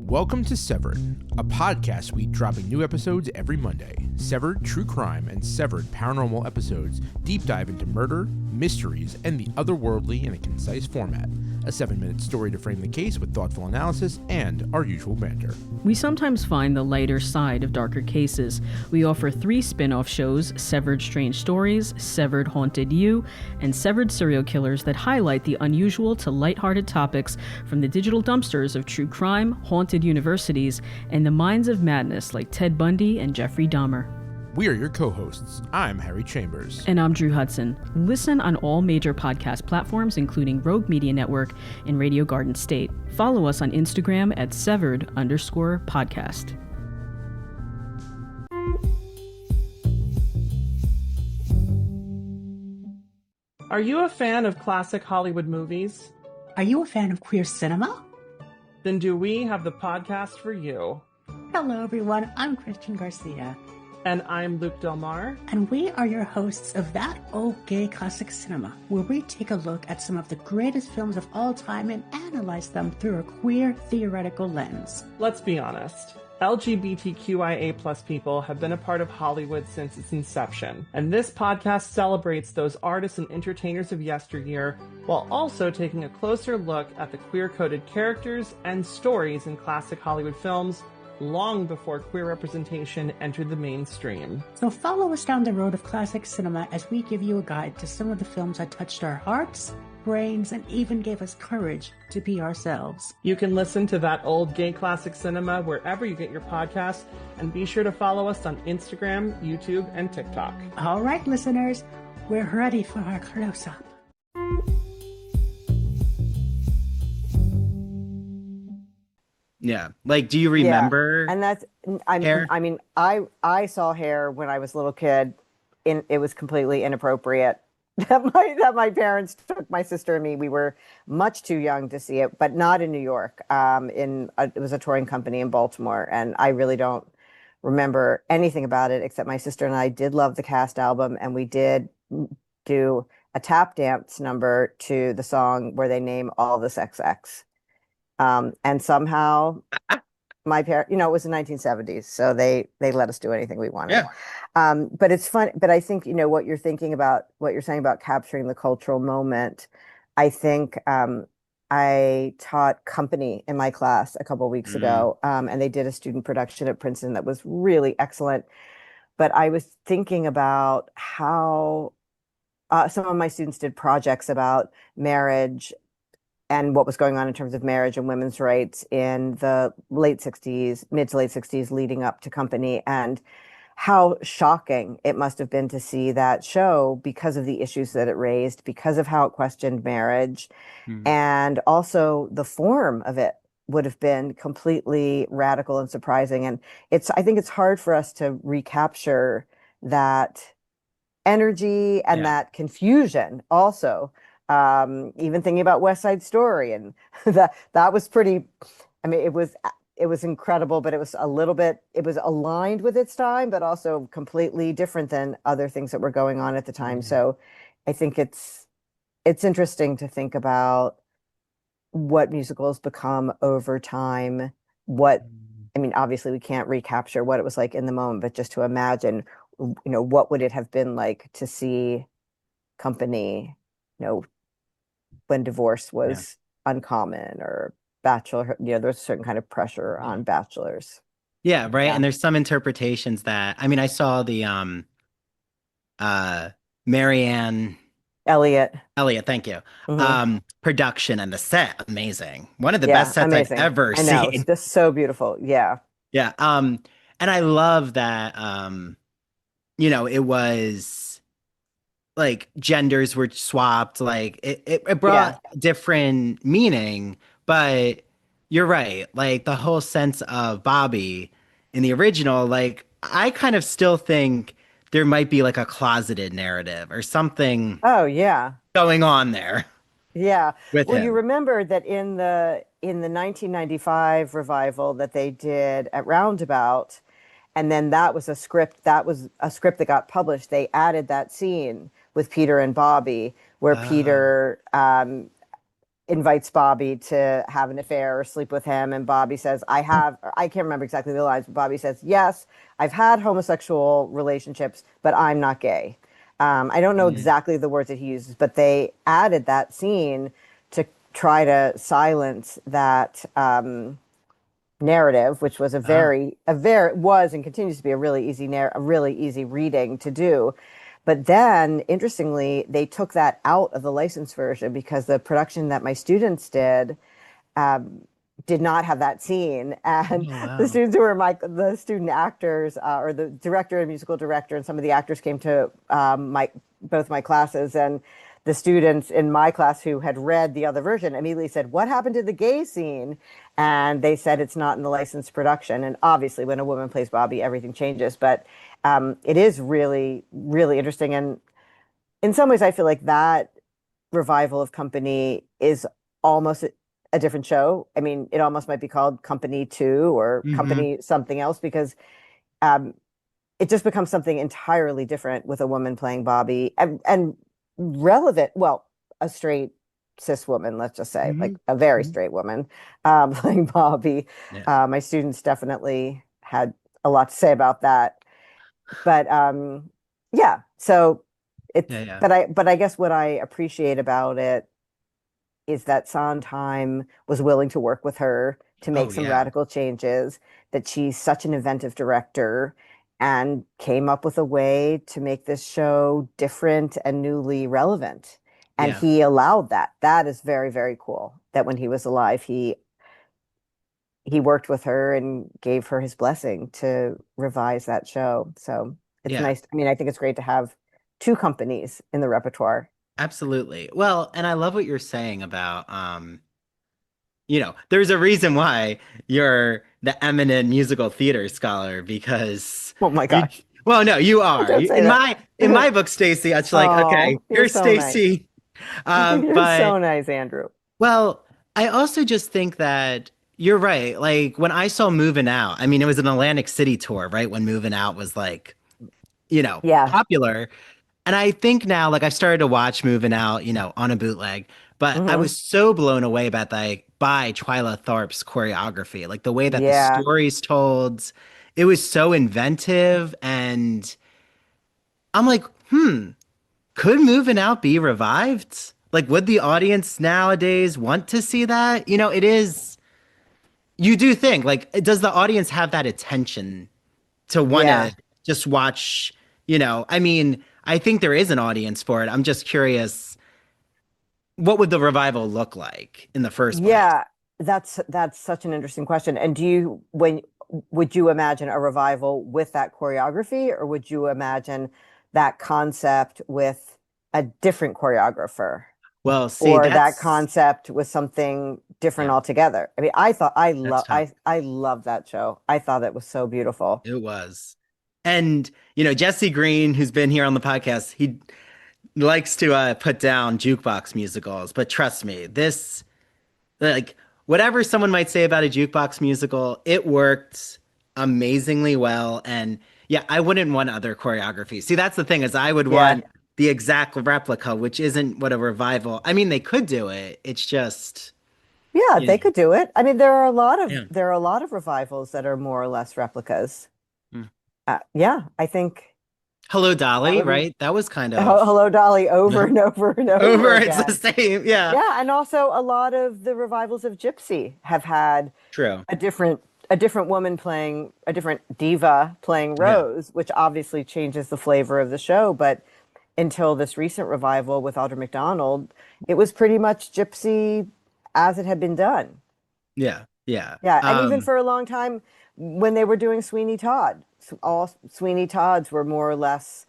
Welcome to Severed, a podcast suite dropping new episodes every Monday. Severed True Crime and Severed Paranormal episodes deep dive into murder, mysteries, and the otherworldly in a concise format. A 7-minute story to frame the case with thoughtful analysis and our usual banter. We sometimes find the lighter side of darker cases. We offer 3 spin-off shows, Severed Strange Stories, Severed Haunted You, and Severed Serial Killers that highlight the unusual to lighthearted topics from the digital dumpsters of true crime, haunted universities, and the minds of madness like Ted Bundy and Jeffrey Dahmer. We are your co-hosts. I'm Harry Chambers. And I'm Drew Hudson. Listen on all major podcast platforms, including Rogue Media Network and Radio Garden State. Follow us on Instagram at severed_podcast. Are you a fan of classic Hollywood movies? Are you a fan of queer cinema? Then do we have the podcast for you. Hello, everyone. I'm Christian Garcia. And I'm Luke Del Mar. And we are your hosts of That Old Gay Classic Cinema, where we take a look at some of the greatest films of all time and analyze them through a queer theoretical lens. Let's be honest. LGBTQIA+ people have been a part of Hollywood since its inception, and this podcast celebrates those artists and entertainers of yesteryear while also taking a closer look at the queer-coded characters and stories in classic Hollywood films long before queer representation entered the mainstream. So follow us down the road of classic cinema as we give you a guide to some of the films that touched our hearts, brains, and even gave us courage to be ourselves. You can listen to That Old Gay Classic Cinema wherever you get your podcasts, and be sure to follow us on Instagram, YouTube, and TikTok. All right, listeners, we're ready for our close-up. Yeah. Like, do you remember? Yeah. And that's, Hair? I mean, I saw Hair when I was a little kid. It was completely inappropriate that my parents took my sister and me. We were much too young to see it, but not in New York. It was a touring company in Baltimore, and I really don't remember anything about it except my sister and I did love the cast album, and we did do a tap dance number to the song where they name all the sex X. And somehow my parents, it was the 1970s, so they let us do anything we wanted. Yeah. But it's fun. But I think, what you're saying about capturing the cultural moment. I think I taught company in my class a couple of weeks ago, and they did a student production at Princeton that was really excellent. But I was thinking about how some of my students did projects about marriage and what was going on in terms of marriage and women's rights in the mid to late 60s, leading up to Company, and how shocking it must have been to see that show because of the issues that it raised, because of how it questioned marriage, and also the form of it would have been completely radical and surprising. And I think it's hard for us to recapture that energy and that confusion also. Even thinking about West Side Story, and that was pretty, I mean, it was incredible, but it was aligned with its time, but also completely different than other things that were going on at the time. So I think it's interesting to think about what musicals become over time. Obviously we can't recapture what it was like in the moment, but just to imagine, what would it have been like to see Company, when divorce was uncommon, or bachelor, there's a certain kind of pressure on bachelors. Yeah, right. Yeah. And there's some interpretations that, I saw the Marianne Elliott, thank you. Production and the set, amazing. One of the best sets I've ever seen. It's just so beautiful. Yeah. Yeah. And I love that it was like genders were swapped, like it brought different meaning, but you're right. Like the whole sense of Bobby in the original, like I kind of still think there might be like a closeted narrative or something. Oh yeah. Going on there. Yeah. Well, you remember that in the 1995 revival that they did at Roundabout, and then that was a script that got published. They added that scene with Peter and Bobby, where Peter invites Bobby to have an affair or sleep with him, and Bobby says, I can't remember exactly the lines, but Bobby says, yes, I've had homosexual relationships, but I'm not gay. I don't know exactly the words that he uses, but they added that scene to try to silence that narrative, which was was and continues to be a really easy reading to do. But then, interestingly, they took that out of the licensed version because the production that my students did did not have that scene, and Oh, the wow. students who were the student actors, or the director and musical director, and some of the actors came to my both my classes, and the students in my class who had read the other version immediately said, "What happened to the gay scene?" And they said it's not in the licensed production. And obviously, when a woman plays Bobby, everything changes. But it is really, really interesting. And in some ways, I feel like that revival of Company is almost a different show. I mean, it almost might be called Company Two or Hmm. Company something else, because um, it just becomes something entirely different with a woman playing Bobby, and relevant. Well, a straight cis woman, let's just say, Hmm. like a very straight woman playing Bobby. Yeah. My students definitely had a lot to say about that. But yeah, so it's Yeah. Yeah. but I guess what I appreciate about it is that Sondheim was willing to work with her to make Oh, some yeah. radical changes, that she's such an inventive director and came up with a way to make this show different and newly relevant. And Yeah. he allowed that. That is very, very cool. That when he was alive, he worked with her and gave her his blessing to revise that show. So it's Yeah. nice. I mean, I think it's great to have two companies in the repertoire. Absolutely. Well, and I love what you're saying about there's a reason why you're the eminent musical theater scholar because Oh my you gosh. well, no, you are. Don't say In that. my book, Stacy, it's like, okay, Oh, you're here's so nice. Stacy. You're But so nice, Andrew. well, I also just think that you're right. Like when I saw Moving Out, I mean, it was an Atlantic City tour, right? When Moving Out was like, Yeah. popular. And I think now, like I've started to watch Moving Out, on a bootleg, but I Hmm. was so blown away by Twyla Tharp's choreography, like the way that the Yeah. story's told. It was so inventive, and I'm like, could Moving Out be revived? Like, would the audience nowadays want to see that? It is. You do think, like, does the audience have that attention to want to Yeah. just watch, I mean, I think there is an audience for it. I'm just curious, what would the revival look like in the first place? Yeah. That's such an interesting question. And when would you imagine a revival with that choreography, or would you imagine that concept with a different choreographer, Well, see, or that concept with something different yeah, altogether? I mean, I thought that's tough. I love that show. I thought it was so beautiful. It was. And, Jesse Green, who's been here on the podcast, he likes to put down jukebox musicals, but trust me, like, whatever someone might say about a jukebox musical, it worked amazingly well. And yeah, I wouldn't want other choreography. See, that's the thing is I would Yeah. want the exact replica, which isn't what a revival. I mean, they could do it. It's just, Yeah, you they know, could do it. I mean, yeah. there are a lot of revivals that are more or less replicas. Mm. Yeah, I think Hello, that Dolly, would be right? That was kind of Hello, Dolly over and over and over over. It's the again. same. Yeah, Yeah, and also a lot of the revivals of Gypsy have had true. a different woman playing a different diva playing Yeah, Rose, which obviously changes the flavor of the show. But until this recent revival with Audra McDonald, it was pretty much Gypsy as it had been done. yeah, yeah. Yeah, and even for a long time when they were doing Sweeney Todd, all Sweeney Todds were more or less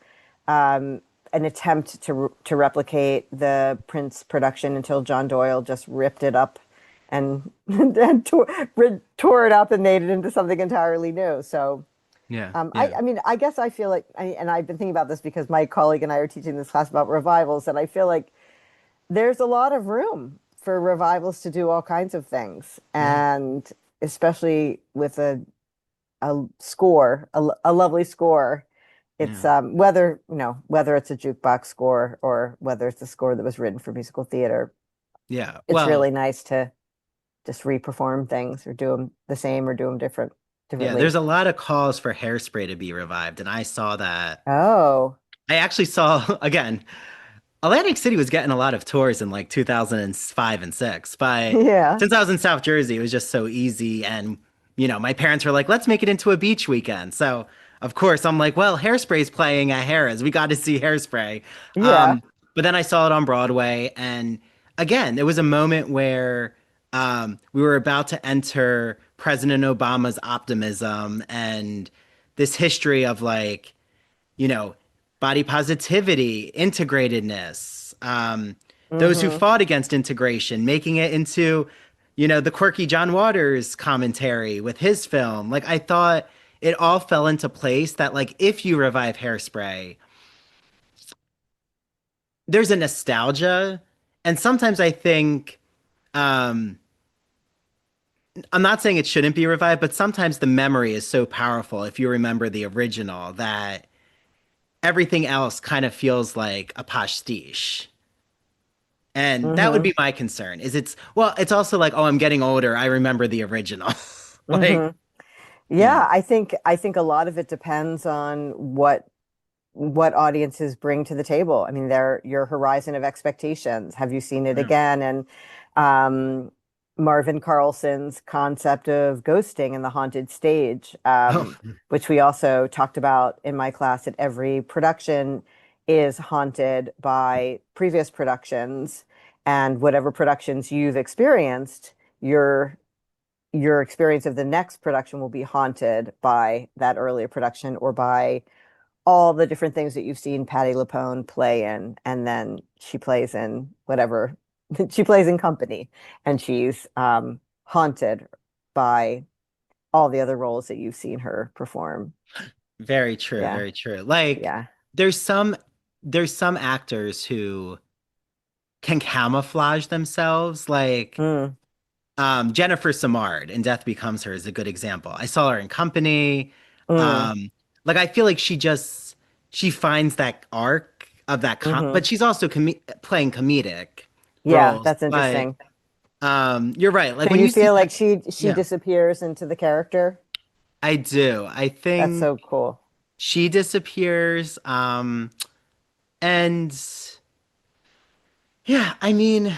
an attempt to replicate the Prince production until John Doyle just ripped it up and and tore it up and made it into something entirely new. So Yeah, yeah, I mean, I guess I feel like, and I've been thinking about this because my colleague and I are teaching this class about revivals, and I feel like there's a lot of room for revivals to do all kinds of things, yeah, and especially with a score, a lovely score. It's yeah, whether it's a jukebox score or whether it's a score that was written for musical theater. yeah. It's Well, really nice to just reperform things or do them the same or do them yeah, differently. there's a lot of calls for Hairspray to be revived, and I saw that. Oh, I actually saw again. Atlantic City was getting a lot of tours in like 2005 and 6, but yeah, since I was in South Jersey, it was just so easy. And, my parents were like, let's make it into a beach weekend. So, of course, I'm like, well, Hairspray's playing at Harrah's. We got to see Hairspray. yeah, But then I saw it on Broadway. And again, it was a moment where we were about to enter President Obama's optimism and this history of like, you know, body positivity, integratedness, those who Mm-hmm. fought against integration, making it into, the quirky John Waters commentary with his film. Like, I thought it all fell into place that, like, if you revive Hairspray, there's a nostalgia. And sometimes I think, um, I'm not saying it shouldn't be revived, but sometimes the memory is so powerful if you remember the original that everything else kind of feels like a pastiche. And that would Mm-hmm. be my concern. It's also like, oh, I'm getting older. I remember the original. Like, Mm-hmm. yeah. Yeah, I think a lot of it depends on what audiences bring to the table. I mean, they're your horizon of expectations. Have you seen it Yeah. again? And um, Marvin Carlson's concept of ghosting and the haunted stage, Oh, which we also talked about in my class, that every production is haunted by previous productions, and whatever productions you've experienced, your experience of the next production will be haunted by that earlier production or by all the different things that you've seen Patti LuPone play in, and then she plays in whatever she plays in Company, and she's haunted by all the other roles that you've seen her perform. very true, Yeah, very true. Like, yeah. there's some there's some actors who can camouflage themselves. Like, Mm, Jennifer Samard in Death Becomes Her is a good example. I saw her in Company. mm, Um, like, I feel like she finds that arc of that but hmm. she's also playing comedic Yeah, roles. that's But interesting. you're right. Like So when you you see feel Pat, like she yeah, disappears into the character? I do. I That's think so cool. she disappears. And yeah, I mean,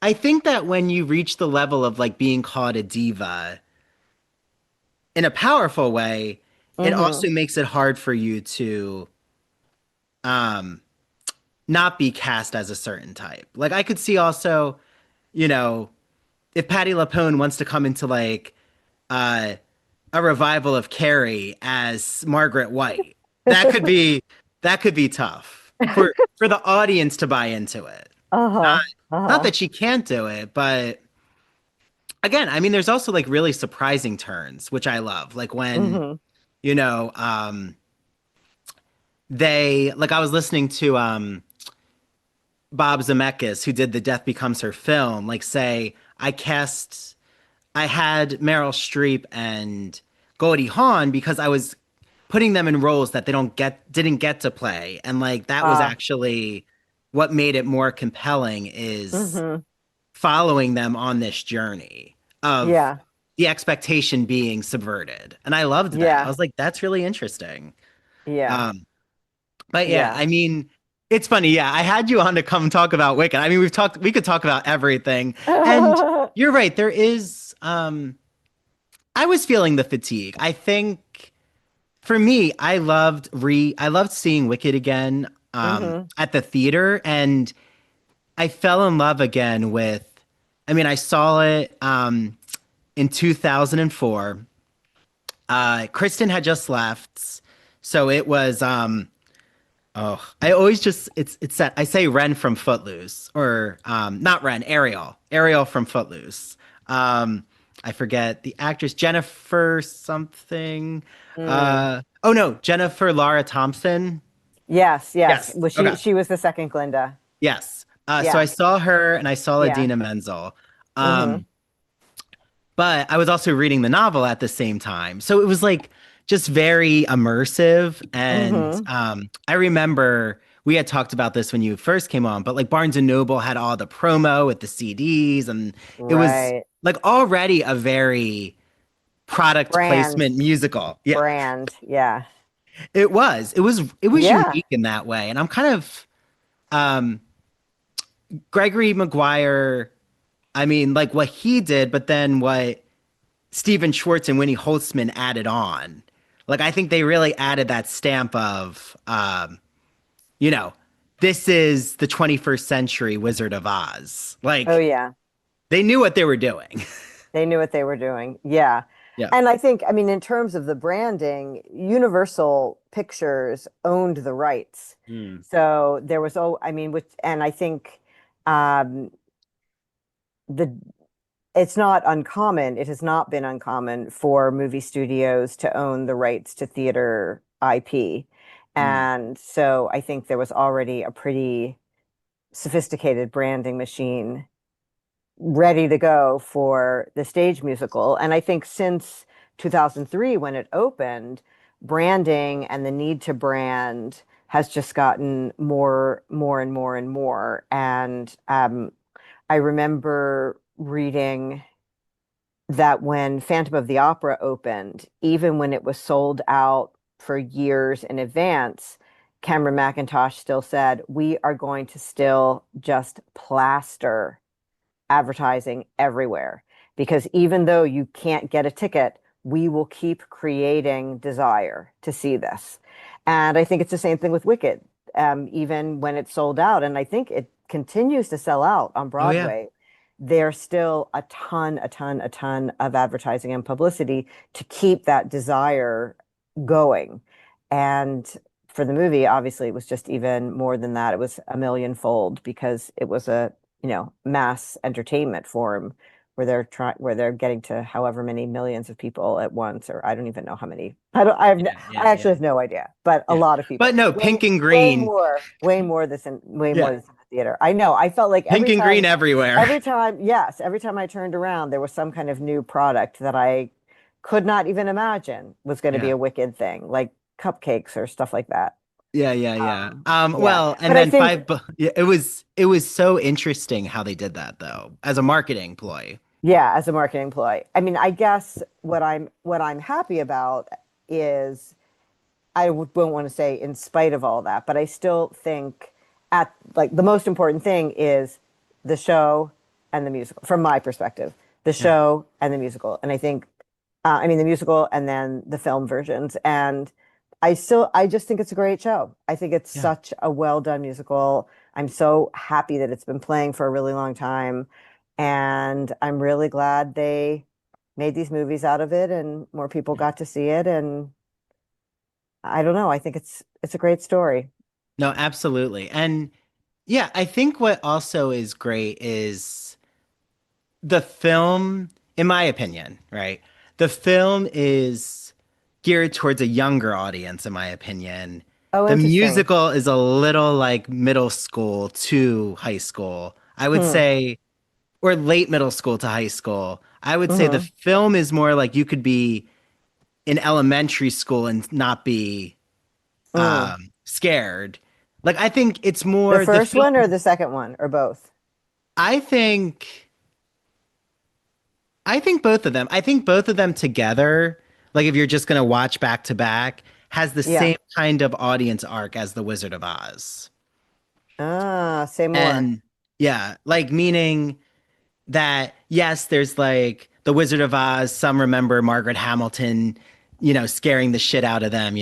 I think that when you reach the level of like being called a diva in a powerful way, it Hmm. also makes it hard for you to um not be cast as a certain type. Like I could see also, you know, if Patti LuPone wants to come into like uh a revival of Carrie as Margaret White, that could be that could be tough for the audience to buy into it. Uh-huh. Not Uh-huh. that she can't do it, but again, I mean, there's also like really surprising turns, which I love. Like when, Hmm. you know, they like I was listening to Bob Zemeckis, who did the Death Becomes Her film, like say, I had Meryl Streep and Goldie Hawn because I was putting them in roles that they didn't get to play. And like that was Uh, actually what made it more compelling is hmm. following them on this journey of Yeah. the expectation being subverted. And I loved that. I Yeah. was like, that's really interesting. Yeah. Um, but yeah, Yeah. I mean, it's funny. Yeah, I had you on to come talk about Wicked. I mean, we could talk about everything. And you're right. There is, I was feeling the fatigue. I think for me, I loved seeing Wicked again, Hmm. at the theater. And I fell in love again with, I mean, I saw it, in 2004. Kristen had just left. So it was, oh, I always just it's that I say Ren from Footloose or not Ren, Ariel from Footloose. I forget the actress Jennifer something. Mm. Oh no, Jennifer Laura Thompson. Yes, yes. Yes. Was Okay. she was the second Glinda. Yes. So I Yeah. saw her and I saw Yeah. Adina Menzel. Hmm. Um, but I was also reading the novel at the same time. So it was like just very immersive. And Hmm. I remember we had talked about this when you first came on, but like Barnes and Noble had all the promo with the CDs, and it was Right. like already a very product Brand. placement musical. Yeah, Brand. Yeah. it was Yeah. unique in that way. And I'm kind of um Gregory Maguire, I mean, like what he did, but then what Steven Schwartz and Winnie Holtzman added on. Like I think they really added that stamp of, you know, this is the 21st century Wizard of Oz. Oh Like yeah. They knew what they were doing. They knew what they were doing. Yeah. Yeah. And I think, I mean, in terms of the branding, Universal Pictures owned the rights. Mm. So there was, oh, I mean, and I think um, the it's not uncommon. It has not been uncommon for movie studios to own the rights to theater IP. Mm. And so I think there was already a pretty sophisticated branding machine ready to go for the stage musical. And I think since 2003, when it opened, branding and the need to brand has just gotten more and more and more. And I remember reading that when Phantom of the Opera opened, even when it was sold out for years in advance, Cameron Mackintosh still said, "We are going to still just plaster advertising everywhere because even though you can't get a ticket, we will keep creating desire to see this." And I think it's the same thing with Wicked, even when it's sold out. And I think it continues to sell out on Oh yeah. Broadway. There's still a ton of advertising and publicity to keep that desire going. And for the movie, obviously, it was just even more than that. It was a millionfold because it was a mass entertainment form where they're getting to however many millions of people at once, or I don't even know how many. I actually have no idea, but a lot of people. But no, pink and green. Way more this in Yeah. more this in the theater. I know. I felt like Pink and green everywhere. every time I turned around, there was some kind of new product that I could not even imagine was going to be Yeah. a Wicked thing, like cupcakes or stuff like that. Yeah. Yeah. Well, and But I then think, it was so interesting how they did that though, as a marketing ploy. yeah, as a marketing ploy. I mean, I guess what I'm happy about is won't want to say in spite of all that, but I still think at like the most important thing is the show and the musical, from my perspective, the Yeah. show and the musical. And I think, I mean, the musical and then the film versions. And I just think it's a great show. I think it's Yeah. such a well done musical. I'm so happy that it's been playing for a really long time. And I'm really glad they made these movies out of it and more people got to see it. And I don't know. I think it's a great story. No, absolutely. And yeah, I think what also is great is the film, in my opinion, right? The film is geared towards a younger audience, in my opinion. Oh, The interesting. musical is a little like middle school to high school. I would Hmm. say, or late middle school to high school. I would say the Hmm. film is more like you could be in elementary school and not be Mm. scared. Like I think it's The more the first one or film. the second one or both? I think I think both of them. I think both of them together, like if you're just gonna watch back to back, has the Yeah. same kind of audience arc as The Wizard of Oz. Say more. And yeah, like meaning that yes, there's like The Wizard of Oz, some remember Margaret Hamilton, scaring the shit out of them,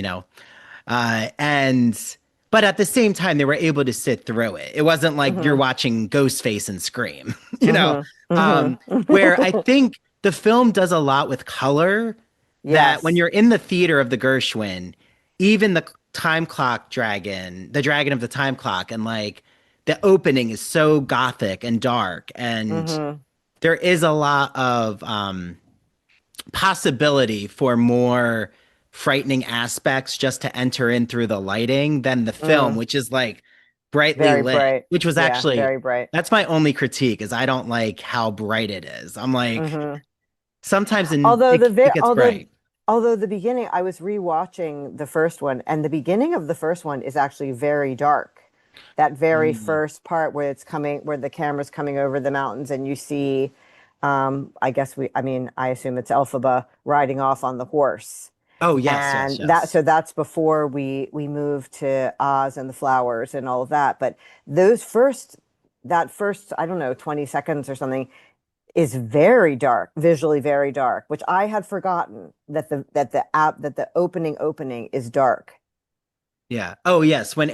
and but at the same time they were able to sit through it. It wasn't like you're Hmm. watching Ghostface and Scream, Hmm. um, where I think the film does a lot with color that when Yes. you're in the theater of the Gershwin, even the time clock dragon, the dragon of the time clock, and like the opening is so gothic and dark, and Hmm. there is a lot of possibility for more frightening aspects just to enter in through the lighting than the film, Mm. which is like brightly Very lit, bright. which was Yeah, actually very bright. that's my only critique is I don't like how bright it is. I'm like Hmm. sometimes Although it gets bright. the beginning, I was rewatching the first one, and the beginning of the first one is actually very dark. That very Mm. first part where the camera's coming over the mountains, and you see, I mean, I assume it's Elphaba riding off on the horse, Oh yes, yes, and yes. that's before we move to Oz and the flowers and all of that. But those first that first, I don't know, 20 seconds or something is very dark, visually very dark, which I had forgotten that the opening is dark. Yeah. Oh yes, when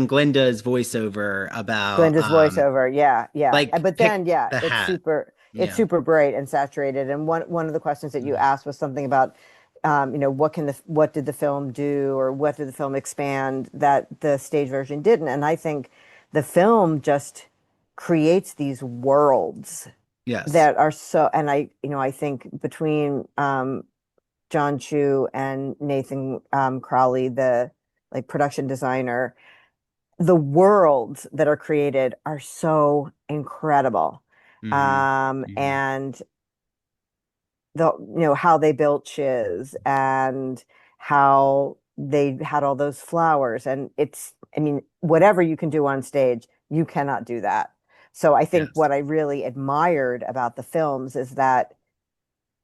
Glinda's voiceover about Glinda's voiceover, yeah, yeah. like But pick then, yeah, the it's hat. super. it's Yeah. super bright and saturated. And one of the questions that you asked was something about, what did the film do, or what did the film expand that the stage version didn't? And I think the film just creates these worlds Yes. that are so, and I think between John Chu and Nathan Crowley, the like production designer, the worlds that are created are so incredible. Hmm. Hmm. And how they built Chiz and how they had all those flowers. And I mean, whatever you can do on stage, you cannot do that. So I think Yes. what I really admired about the films is that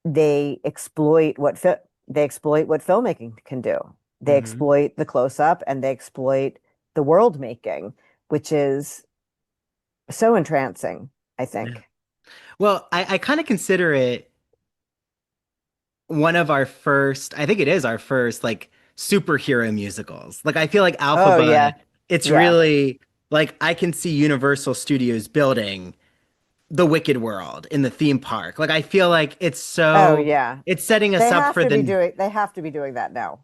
they exploit they exploit what filmmaking can do. They Hmm. exploit the close up and they exploit the world making, which is so entrancing, I Yeah. think. Well, I kind of consider it one of our first, I think it is our first like superhero musicals. Like I feel like Oh Alphaba, yeah. it's Yeah. really like I can see Universal Studios building the Wicked World in the theme park. Like I feel like Oh yeah. it's setting us up for the They have to be doing that now.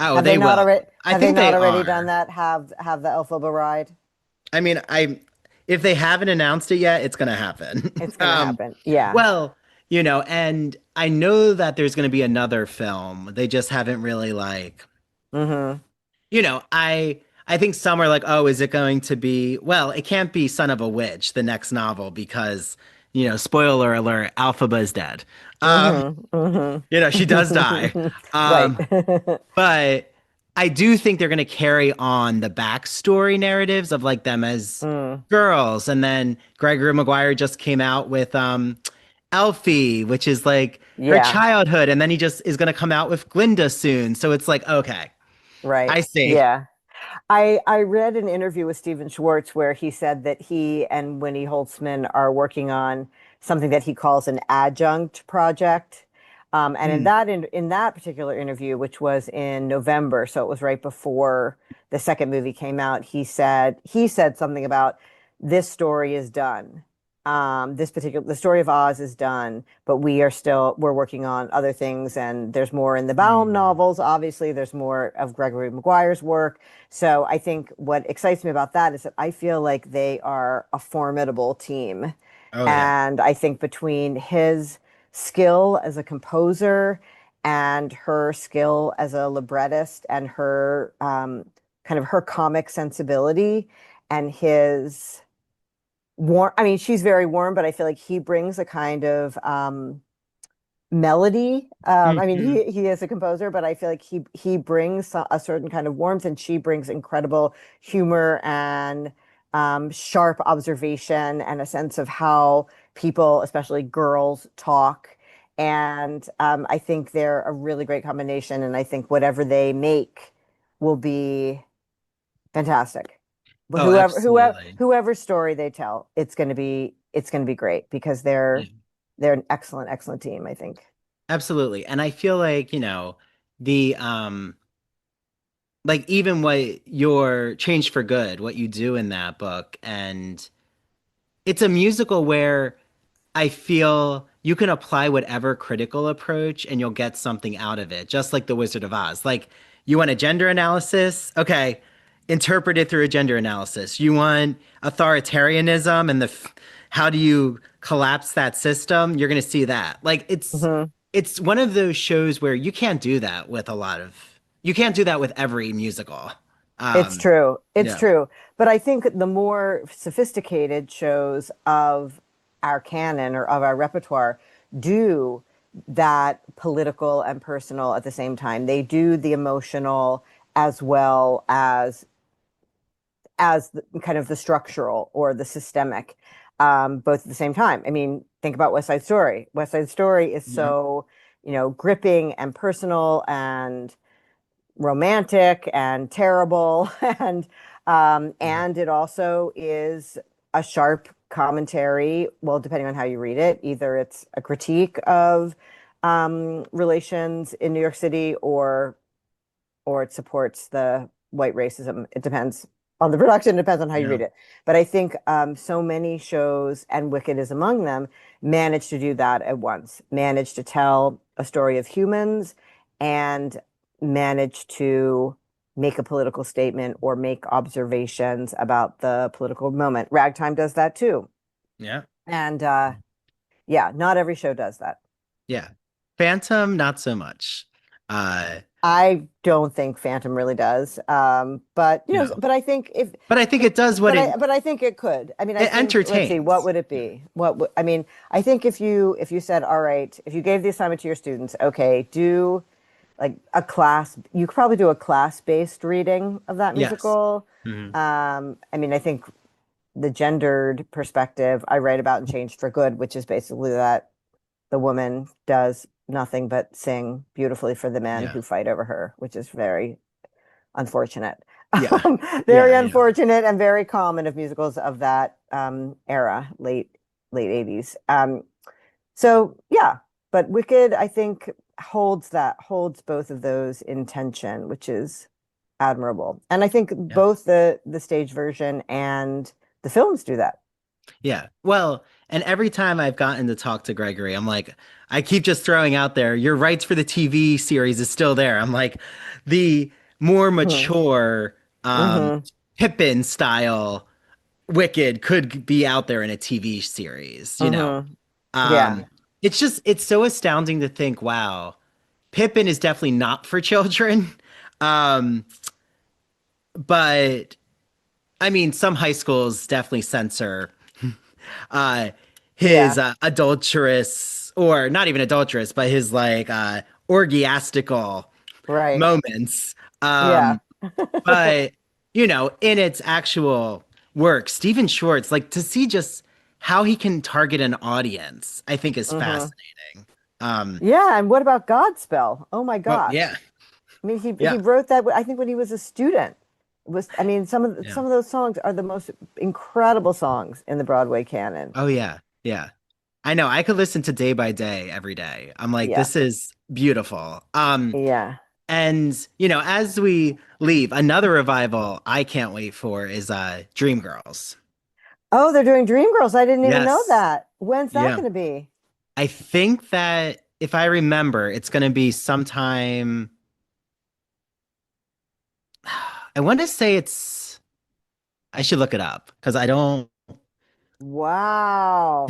oh, they will. I Have they think not they already done are. that? Have the Elphaba ride? I mean, I if they haven't announced it yet, it's gonna happen. It's gonna happen. Yeah. Well, and I know that there's gonna be another film. They just haven't really like Mm-hmm. I think some are like, oh, is it going to be, well, it can't be Son of a Witch, the next novel, because, spoiler alert, Alphaba is dead. Um, Mm-hmm. Mm-hmm. she does die. Right. Um, but I do think they're going to carry on the backstory narratives of like them as Mm. girls. And then Gregory Maguire just came out with Elfie, which is like her Yeah. childhood. And then he just is going to come out with Glinda soon. So it's like, okay, I Right. see. Yeah. I read an interview with Stephen Schwartz where he said that he and Winnie Holtzman are working on something that he calls an adjunct project. And Hmm. in that particular interview, which was in November, so it was right before the second movie came out, he said something about this story is done. The story of Oz is done, but we're working on other things, and there's more in the Baum Hmm. novels. Obviously, there's more of Gregory Maguire's work. So I think what excites me about that is that I feel like they are a formidable team. Oh yeah. And I think between his skill as a composer and her skill as a librettist and her kind of her comic sensibility and his warm, I mean, she's very warm, but I feel like he brings a kind of melody. I mean, Hmm. he is a composer, but I feel like he brings a certain kind of warmth, and she brings incredible humor and sharp observation and a sense of how people, especially girls, talk. And I think they're a really great combination, and I think whatever they make will be fantastic. But Oh, absolutely. whoever story they tell, it's gonna be great because Yeah. they're an excellent team, I think. Absolutely. And I feel like, the like even what your Change for Good, what you do in that book, and it's a musical where I feel you can apply whatever critical approach and you'll get something out of it, just like The Wizard of Oz. Like, you want a gender analysis? Okay, interpret it through a gender analysis. You want authoritarianism and how do you collapse that system? You're going to see that. Like, Hmm. it's one of those shows where you can't do that with every musical. It's Um, true. It's no. true. But I think the more sophisticated shows of our canon or of our repertoire do that political and personal at the same time. They do the emotional as well as kind of the structural or the systemic, both at the same time. I mean, think about West Side Story. West Side Story is Yeah. so, gripping and personal and romantic and terrible, and it also is a sharp commentary. Well, depending on how you read it, either it's a critique of relations in New York City, or it supports the white racism. It depends on the production. It depends on how you Yeah. read it. But I think so many shows, and Wicked is among them, manage to do that at once, manage to tell a story of humans and manage to make a political statement or make observations about the political moment. Ragtime does that too. Yeah. And yeah, not every show does that. Yeah. Phantom, not so much. I don't think Phantom really does. But you know, No. but I think if But I think it does what but I think it could. I mean, I it think, let's see, what entertains. would it be? I mean, I think if you said, all right, if you gave the assignment to your students, okay, do like a class, you could probably do a class-based reading of that Yes. musical. Mhm. I mean, I think the gendered perspective I write about in Changed for Good, which is basically that the woman does nothing but sing beautifully for the men Yeah. who fight over her, which is very unfortunate. Yeah. Very Yeah. unfortunate and very common of musicals of that era, late 80s. So yeah, but Wicked, I think, holds both of those in tension, which is admirable. And I think Yeah. both the stage version and the films do that. Yeah. Well, and every time I've gotten to talk to Gregory, I'm like, I keep just throwing out there, your rights for the TV series is still there. I'm like, the more mature Mm-hmm. Pippin style Wicked could be out there in a TV series, you know. Mm-hmm. Yeah. It's so astounding to think, wow, Pippin is definitely not for children. Um, but I mean, some high schools definitely censor uh his Yeah. adulterous, or not even adulterous, but his like orgiastical Right. moments. Yeah. But you know, in its actual work, Stephen Schwartz, like to see just how he can target an audience, I think is Mm-hmm. fascinating. Um, Yeah, and what about Godspell? Oh my well, gosh. yeah, I mean, he yeah, wrote that I think when he was a student. I mean, yeah. some of those songs are the most incredible songs in the Broadway canon. Oh yeah, yeah. I know. I could listen to Day by Day every day. I'm like, Yeah. this is beautiful. Yeah. And you know, as we leave, another revival I can't wait for is Dreamgirls. Oh, they're doing Dreamgirls. I didn't even know Yes. that. When's that Yeah. going to be? I think that if I remember, it's going to be sometime. I want to say I should look it up because Wow.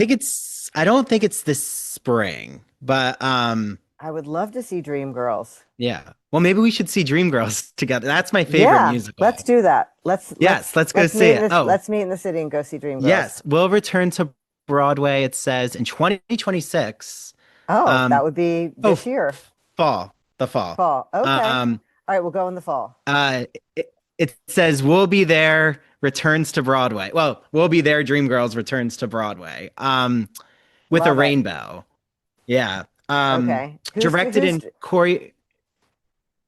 I don't think it's this spring, but I would love to see Dreamgirls. yeah. Well, maybe we should see Dreamgirls together. That's my favorite Yeah, let's musical. do that. Yes, let's go see it. Oh, Let's meet in the city and go see Dreamgirls. yes, we'll return to Broadway, it says, in 2026. Oh, that Um, would be oh, this year. the fall. Fall. Okay. Um, All right, we'll go in the fall. it says we'll be there returns to Broadway. Well, we'll be there Dreamgirls returns to Broadway. With a Love it. rainbow. Yeah. Okay. Directed in Corey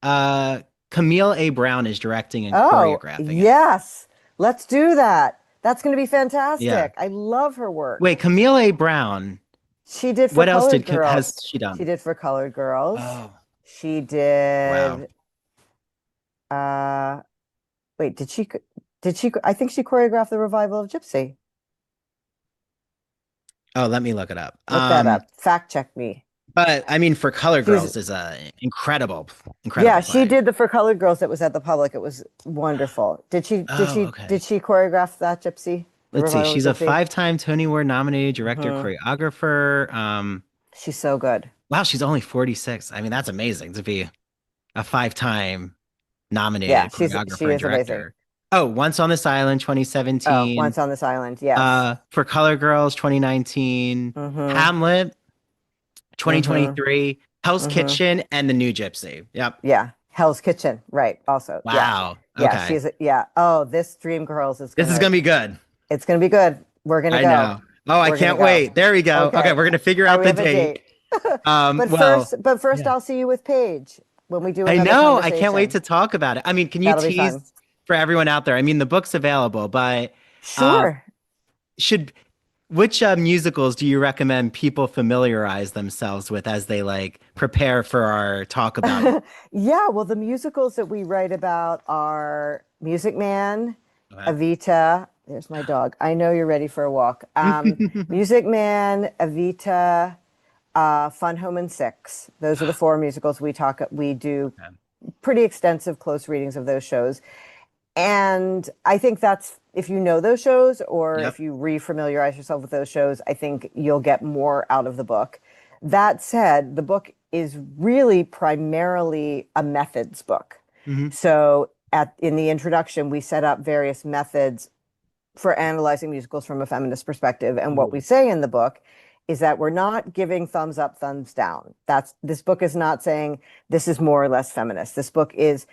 Camille A. Brown is directing and Oh, choreographing it. yes. Let's do that. That's going to be fantastic. Yeah. I love her work. Wait, Camille A. Brown. She did for What else Colored has Girls. she done? She did for Colored Girls. Oh, She wow. did wait, I think she choreographed the revival of Gypsy. Oh, let me look it up. Look that up. Fact check me. But I mean, For Color She was- Girls is a incredible Yeah, she play. did the For Colored Girls that was at the Public. It was wonderful. Okay. Did she choreograph that Gypsy? The Let's see. revival of She's a Gypsy? 5-time Tony Award nominated director, Mhm. choreographer. She's so good. Wow, she's only 46. I mean, that's amazing to be a 5-time nominated Yeah, she choreographer is and amazing. director. Oh, Once on This Island, Oh, 2017. Once on This Island. Yes. For Color Girls, 2019. Mhm. Hamlet, 2023. Hell's Mhm. Kitchen, and The New Gypsy. Yep. Yeah. Hell's Kitchen. Right. Also. Yeah. Wow. Yeah. Okay. Oh, this Dreamgirls is This is gonna be good. It's gonna be good. We're gonna I go. know. Oh, I We're can't gonna go. wait. There we go. Okay. Okay, we're gonna figure Oh, out we the have a date. But Well, first, yeah. I'll see you with Paige when we do I another know. I can't wait to conversation. talk about it. I mean, can you That'll be tease fun. for everyone out there? I mean, the book's available, but Sure. which musicals do you recommend people familiarize themselves with as they like prepare for our talk about it? Yeah, well, the musicals that we write about are Music Man Wow. Evita. There's my dog. I know you're ready for a walk. Music Man, Evita, Fun Home and Six. Those are the four musicals we do pretty extensive close readings of those shows. And I think that's, if you know those shows or Yep. if you re-familiarize yourself with those shows, I think you'll get more out of the book. That said, the book is really primarily a methods book. So in the introduction, we set up various methods for analyzing musicals from a feminist perspective. And what we say in the book is that we're not giving thumbs up, thumbs down. This book is not saying this is more or less feminist. This book is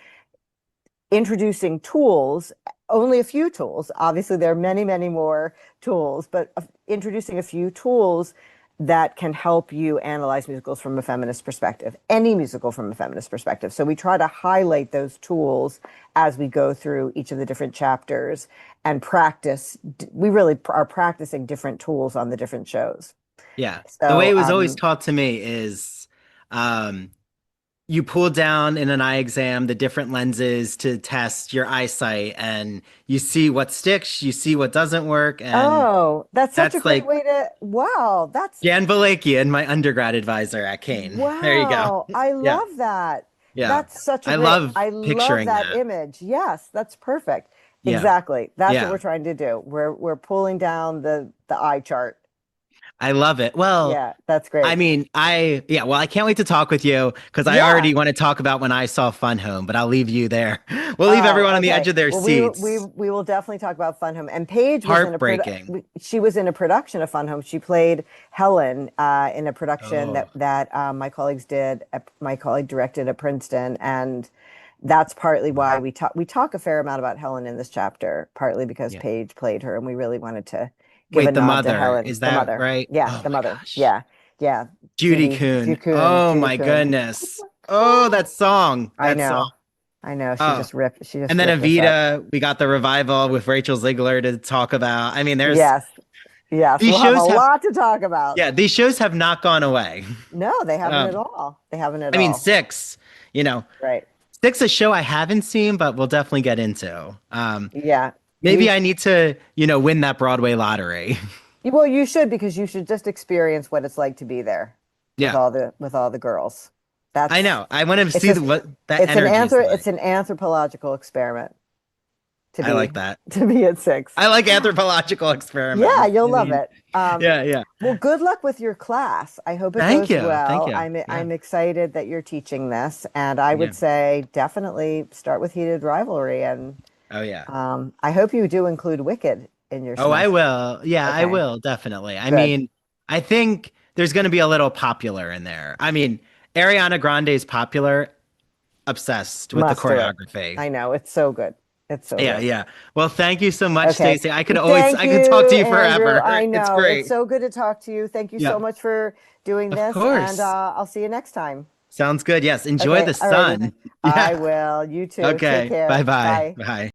introducing tools, only a few tools. Obviously, there are many, many more tools, but introducing a few tools that can help you analyze musicals from a feminist perspective, any musical from a feminist perspective. So we try to highlight those tools as we go through each of the different chapters and practice. We really are practicing different tools on the different shows. Yeah. So, the way it was always taught to me is you pull down in an eye exam the different lenses to test your eyesight, and you see what sticks, you see what doesn't work. And that's such a that's great like- way to, wow, that's, Jan Valakian, my undergrad advisor at Kane. wow. There you go. I Yeah. love that. Yeah. That's such a I great, love I love picturing that that. image. Yes, that's perfect. Yeah. Exactly. That's Yeah. what we're trying to do. We're pulling down the eye chart. I love it. Well, Yeah, that's great. I mean, I can't wait to talk with you because I already want to talk about when I saw Fun Home, but I'll leave you there. We'll leave everyone on the edge of their seats. We will definitely talk about Fun Home. And Paige was Heartbreaking. she was in a production of Fun Home. She played Helen in a production that my colleagues did. My colleague directed at Princeton, and that's partly why we talk a fair amount about Helen in this chapter. Partly because Paige played her, and we really wanted to give a the nod mother. to Helen. Is the that mother. right? Yeah, Oh the my mother. gosh. Yeah. Judy Kuhn. Oh Judy my Kuhn. goodness. Oh, that song. I That know. song. I know. She Oh. just ripped. She just And then ripped us up. Evita, we got the revival with Rachel Ziegler to talk about. I mean, there's Yes. these We'll have a shows lot to talk about. Yeah, these shows have not gone away. No, they haven't at all. They haven't at I all. mean, Six, Right. Six, a show I haven't seen, but we'll definitely get into. Yeah. Maybe I need to, win that Broadway lottery. Well, you should, because you should just experience what it's like to be there Yeah. with all the girls. I know. I want to It's see just- what that energy is like. It's an anthropological experiment. I like that. To be at Six. I like anthropological experiments. Yeah, you'll love it. Yeah. Well, good luck with your class. I hope it Thank goes you. well. Thank you. I'm excited that you're teaching this, and I would say definitely start with Heated Rivalry, and Oh yeah. I hope you do include Wicked in your. Oh, I semester. will. Yeah, I Okay. will definitely. I Good. mean, I think there's going to be a little popular in there. I mean, Ariana Grande is popular, obsessed with Must the do it. choreography. I know, it's so good. It's so good. Yeah. Well, thank you so much, Okay. Stacy. I could Thank talk to you Andrew. forever. I know. It's great. It's so good to talk to you. Thank you Yeah. so much for doing Of this. course. And I'll see you next time. Sounds good. Yes. Enjoy Okay, the alrighty. sun. I will. You too. Okay. Take care. Bye-bye. Bye. Bye.